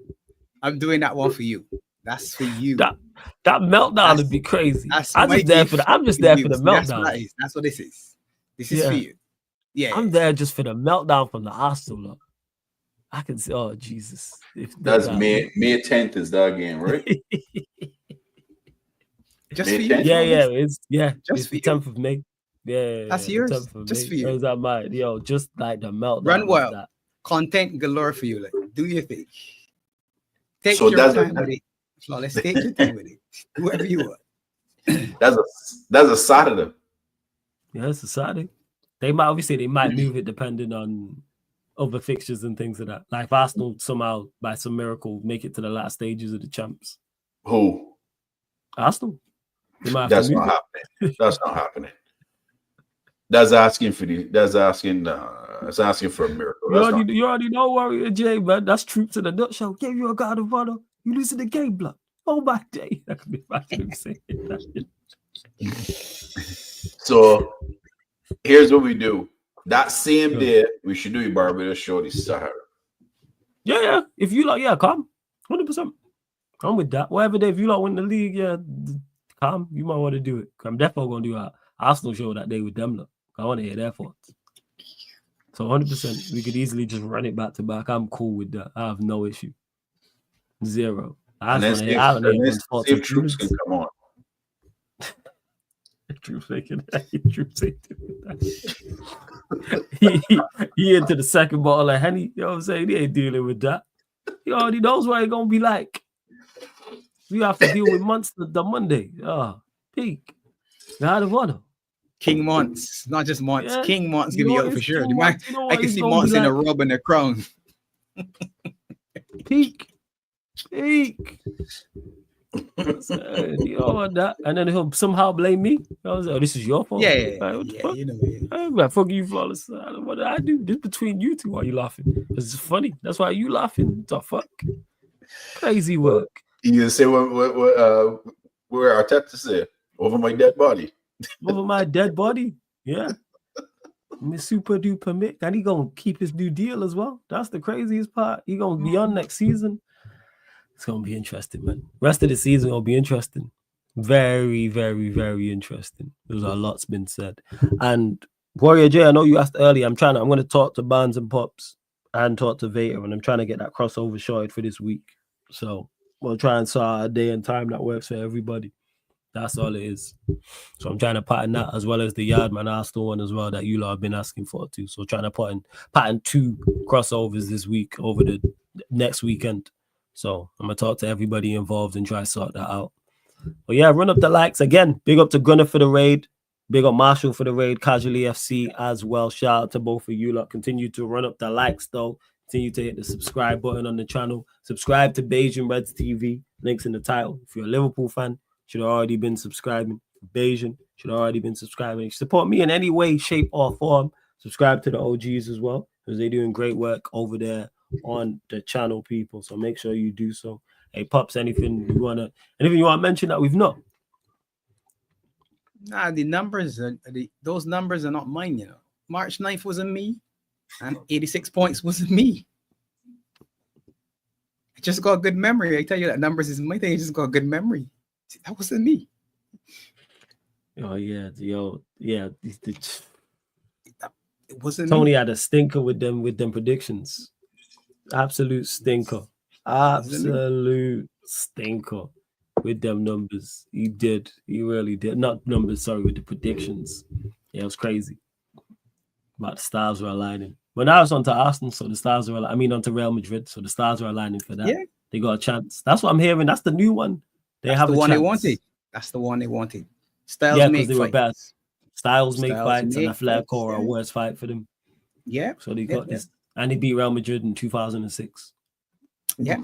I'm doing that one for you. That's for you. That meltdown would be crazy. I'm just there for the meltdown. That's what this is. This is for you. Yeah. I'm there just for the meltdown from the Arsenal. Look. I can say, oh Jesus. That's May 10th is that game, right? Just for you. It's just the 10th of May. Yeah. That's yours. Just for you. Is that mine? Just like the meltdown. Run well. Content galore for you. Like, do your thing. Take your time with it. Flawless. Take your time with it. Whoever you want. That's a Saturday. Yeah, it's a Saturday. They might move it depending on other fixtures and things like that. Like if Arsenal somehow by some miracle make it to the last stages of the champs. Who? Arsenal. That's not happening. That's not happening. That's asking for a miracle. You already know, Warrior J, man. That's troops in a nutshell. Gave you a guard of honor. You lose in the game, blood. Oh my day. That could be imagine saying that. So here's what we do. That same day, we should do a Barbados show this Sahara. Yeah. If you come. 100%. I'm with that. Whatever day, if you win the league, come. You might want to do it. I'm definitely going to do an Arsenal show that day with them. Look. I want to hear their thoughts. So 100%, we could easily just run it back to back. I'm cool with that. I have no issue. Zero. If troops can come on. Troops ain't he into the second bottle of Henny. You know what I'm saying? He ain't dealing with that. He already knows what it's gonna be like. You have to deal with Monster the Monday. Peak. God of honor. King Monts, not just Monts. Yeah. King Monts You give me know out for it's sure. King The man, Monts, you know I what can it's see gonna be Monts in a like. robe and a crown. Peak. So, you know what that, and then he'll somehow blame me. I was like, oh, this is your fault. Yeah, Like, what the fuck? you know. Yeah. I'm like, fuck you, flawless. What did I do? This between you two. Why are you laughing? It's funny. That's why you laughing. What the fuck? Crazy work. You can say what where Arteta said over my dead body. Over my dead body. Yeah. Miss Super Duper Mick. And he gonna keep his new deal as well. That's the craziest part. He gonna be on next season. It's gonna be interesting, man. Rest of the season will be interesting. Very, very, very interesting. There's a lot's been said. And Warrior J, I know you asked earlier. I'm gonna talk to Barnes and Pops and talk to Vader, and I'm trying to get that crossover shorted for this week. So we'll try and sort out a day and time that works for everybody. That's all it is. So I'm trying to pattern that as well as the Yardman Arsenal one as well that you lot have been asking for too. So trying to pattern 2 crossovers this week over the next weekend. So I'm gonna talk to everybody involved and try to sort that out. But yeah, run up the likes again. Big up to Gunner for the raid. Big up Marshall for the raid. Casually FC as well. Shout out to both of you lot. Continue to run up the likes though. Continue to hit the subscribe button on the channel. Subscribe to Bayesian Reds TV. Links in the title. If you're a Liverpool fan, should have already been subscribing. Bayesian should have already been subscribing. If you support me in any way, shape, or form, subscribe to the OGs as well, because they're doing great work over there on the channel, people. So make sure you do so. Hey, Pops, anything you want to mention that we've not? Nah, the numbers those numbers are not mine, you know. March 9th wasn't me, and 86 points wasn't me. I just got a good memory. I tell you that numbers is my thing. I just got a good memory. That wasn't me. Oh yeah, it wasn't Tony me. had a stinker with them predictions. Absolute stinker. Absolute stinker with them numbers. He did. He really did. Not numbers, sorry, with the predictions. Yeah, it was crazy. But the stars were aligning. But now it's on to Arsenal, so the stars are onto Real Madrid, so the stars are aligning for that. Yeah. They got a chance. That's what I'm hearing. That's the new one. They have the a one chance. they wanted. That's the one they wanted. Styles yeah, make because they were better. Styles make fights, and Atletico are a worse fight for them. Yeah. So they got this. And they beat Real Madrid in 2006. Yeah.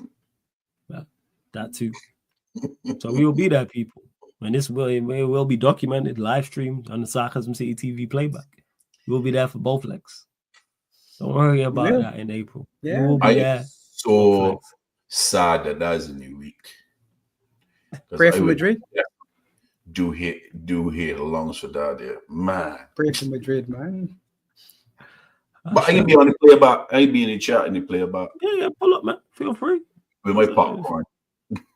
That too. So we will be there, people. And this will be documented, live streamed on the Sarcasm City TV playback. We'll be there for both legs. Don't worry about that in April. Yeah. We'll be there. So sad that is a new week. Pray for Madrid. Do hit the lungs for that there, man. Pray for Madrid, man. But I can be on the playback. I can be in the chat in the playback. Yeah, pull up, man. Feel free. With my popcorn.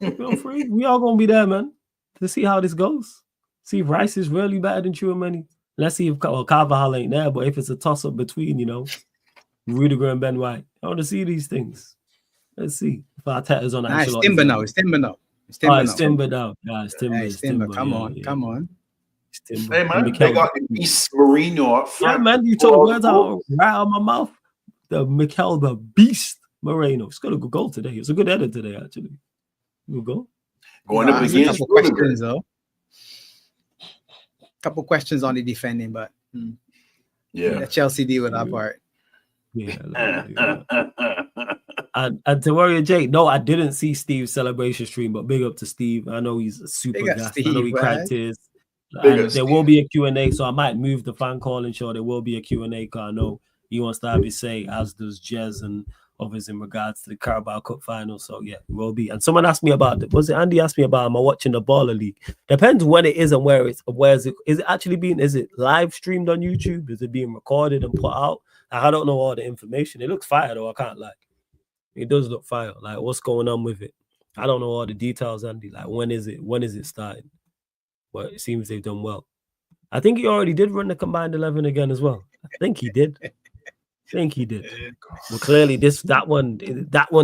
Feel free. We all gonna be there, man, to see how this goes. See if Rice is really better than Chouameni. Let's see if Carvajal ain't there, but if it's a toss-up between, Rudiger and Ben White. I want to see these things. Let's see if Arteta's on It's Timber now. It's Timber now. It's Timber now. Yeah, it's Timber. It's Timber. Come on. It's Timber. Hey, man, they got the Beast Marino up front. Yeah, man, you took words out right out of my mouth. The Mikel, the Beast Moreno. It's got a good goal today. It's a good edit today, actually. Good goal. Going up against a couple questions, though. Couple questions on the defending, but the Chelsea deal with that part. Yeah. And to Warrior Jake, no, I didn't see Steve's celebration stream, but big up to Steve. I know he's a super guest. I know he cried tears. There will be a Q&A, so I might move the fan calling show. There will be a Q&A because I know he wants to have his say, as does Jez and others in regards to the Carabao Cup final. So yeah, it will be. And someone asked me about it. Was it Andy asked me about am I watching the Baller League? Depends when it is and where is it? Is it actually is it live streamed on YouTube? Is it being recorded and put out? I don't know all the information. It looks fire though, I can't lie. It does look fire. Like, what's going on with it? I don't know all the details, Andy. Like, when is it starting? But it seems they've done well. I think he already did run the combined 11 again as well. I think he did. Well, clearly that one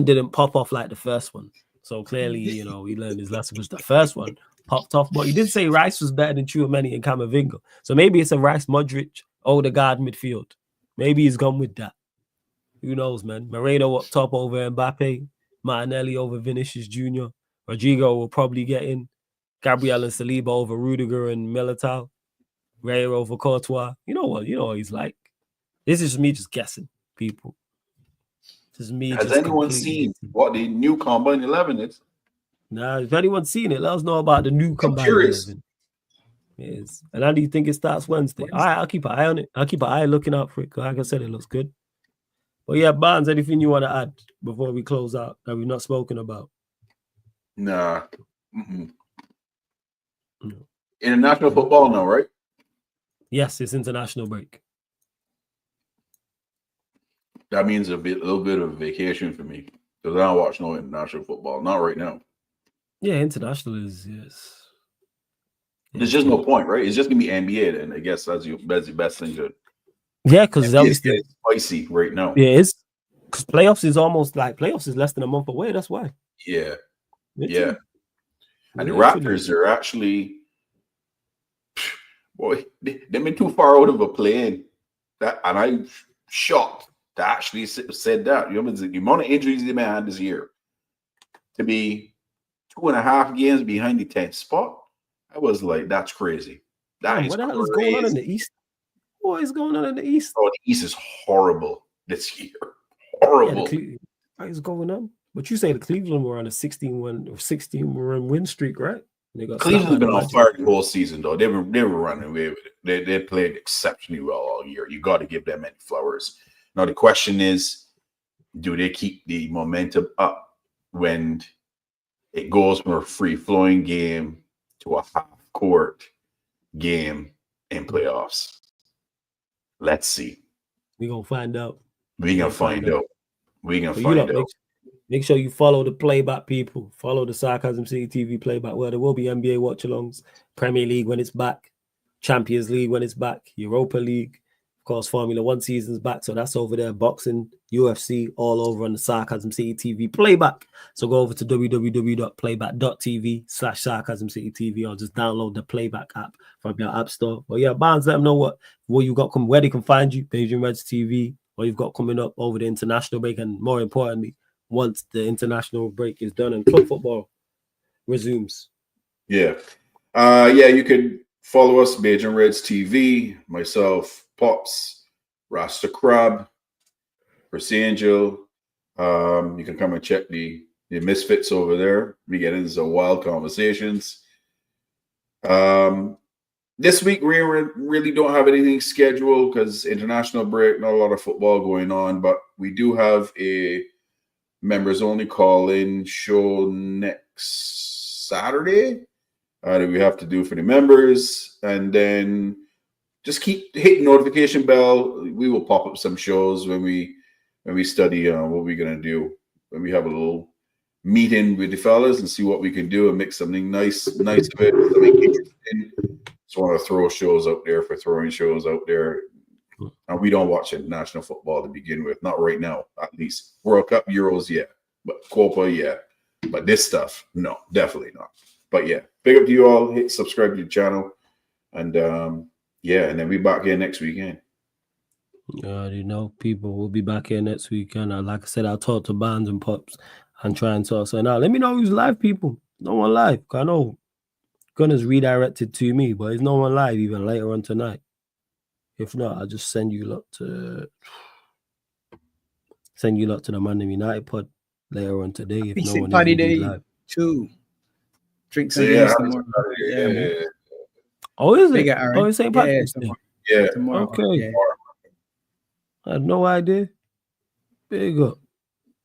didn't pop off like the first one. So clearly, he learned his lesson because the first one popped off. But he did say Rice was better than Chouameni and Camavinga. So maybe it's a Rice, Modric, Odegaard midfield. Maybe he's gone with that. Who knows, man? Moreno up top over Mbappe. Martinelli over Vinicius Jr. Rodrigo will probably get in. Gabriel and Saliba over Rudiger and Militao. Ray over Courtois. You know what he's like. This is me just guessing, people. This is me. Has just anyone seen what the new Combine 11 is? Nah, if anyone's seen it, let us know about the new combined curious. 11. Yes. And how do you think it starts Wednesday? All right, I'll keep an eye on it. I'll keep an eye looking out for it. Like I said, it looks good. But yeah, Barnes, anything you want to add before we close out that we've not spoken about? Nah. International football now, right? Yes, it's international break. That means a little bit of vacation for me because I don't watch no international football. Not right now. Yeah, international is yes. There's just no point, right? It's just gonna be NBA, then I guess that's the best thing to. Yeah, because obviously spicy right now. Yeah, it's because playoffs is almost like playoffs is less than a month away. That's why. Yeah, literally. And the Raptors are actually, boy, they've been too far out of a play-in. And I'm shocked to actually said that. You know, the amount of injuries they may have had this year to be 2.5 games behind the 10th spot. I was like, that's crazy. What the hell is going on in the East? What is going on in the East? Oh, the East is horrible this year. Horrible. Yeah, what is going on? But you say the Cleveland were on a 16-run win streak, right? Cleveland's been on fire the whole season, though. They were running away with it. They played exceptionally well all year. You got to give them any flowers. Now the question is, do they keep the momentum up when it goes from a free-flowing game to a half-court game in playoffs? Let's see. We're going to find out. We're going to find out. We're going to find out. Make sure you follow the playback, people. Follow the Sarcasm City TV playback, where there will be NBA watch-alongs, Premier League when it's back, Champions League when it's back, Europa League. Of course, Formula One season's back, so that's over there. Boxing, UFC, all over on the Sarcasm City TV playback. So go over to www.playback.tv/Sarcasm City TV or just download the playback app from your app store. But yeah, Barnes, let them know what you got coming, where they can find you, Beijing Reds TV, what you've got coming up over the international break, and more importantly, once the international break is done and club football resumes. Yeah. You can follow us, Beijing Reds TV, myself, Pops, Rasta Crab, Chris Angel. You can come and check the misfits over there. We get into some wild conversations. This week, we really don't have anything scheduled because international break, not a lot of football going on, but we do have a members only call-in show next Saturday that we have to do for the members, and then just keep hitting notification bell. We will pop up some shows when we study what we're gonna do, when we have a little meeting with the fellas and see what we can do and make something nice of it, something interesting. Just want to throw shows out there for throwing shows out there. And we don't watch international football to begin with. Not right now, at least. World Cup, Euros, yeah. But Copa, yeah. But this stuff, no, definitely not. But yeah, big up to you all. Hit subscribe to the channel. And and then we back here next weekend. People will be back here next weekend. Like I said, I'll talk to Barnes and Pops and try and talk. So now let me know who's live, people. No one live. I know Gunner's redirected to me, but there's no one live even later on tonight. If not, I'll just send you lot to the Monday United pod later on today. If no one party is day live. Too. Drink some beers tomorrow. Yeah. Oh, is it? Right. Oh, it's St. Patrick's Day. Yeah. Tomorrow. Okay. Yeah. I had no idea. Big up.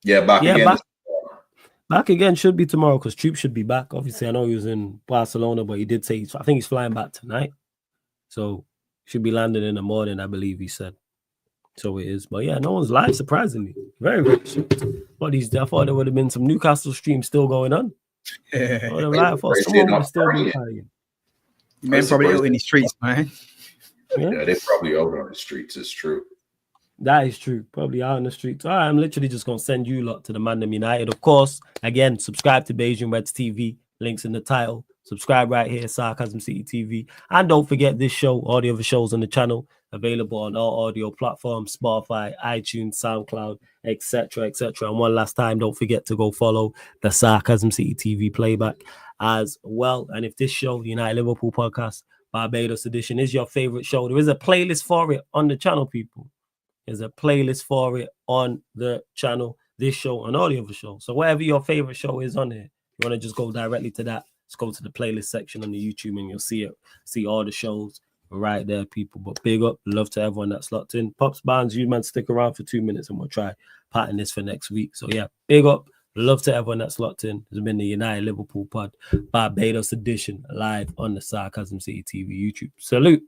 Yeah, again. Back again should be tomorrow because Troop should be back. Obviously, I know he was in Barcelona, but he did say I think he's flying back tonight. So should be landing in the morning, I believe he said. So it is. But yeah, no one's live, surprisingly. Very, very shocked. I thought there would have been some Newcastle streams still going on. Someone would still be partying. Man, probably out in the streets, man. Yeah, they're probably out on the streets. It's true. That is true. Probably out on the streets. All right, I'm literally just going to send you lot to the Mandem United. Of course, again, subscribe to Beijing Reds TV. Links in the title. Subscribe right here, Sarcasm City TV. And don't forget this show, all the other shows on the channel, available on all audio platforms, Spotify, iTunes, SoundCloud, etc., etc. And one last time, don't forget to go follow the Sarcasm City TV playback as well. And if this show, the United Liverpool podcast, Barbados edition is your favorite show. There is a playlist for it on the channel, people. There's a playlist for it on the channel, this show and all the other shows. So whatever your favorite show is on here, you want to just go directly to that. Just go to the playlist section on the YouTube and you'll see it. See all the shows right there, people. But big up, love to everyone that's locked in. Pops, Barnes, you man, stick around for 2 minutes and we'll try patting this for next week. So yeah, big up, love to everyone that's locked in. It's been the United Liverpool Pod, Barbados edition, live on the Sarcasm City TV YouTube. Salute.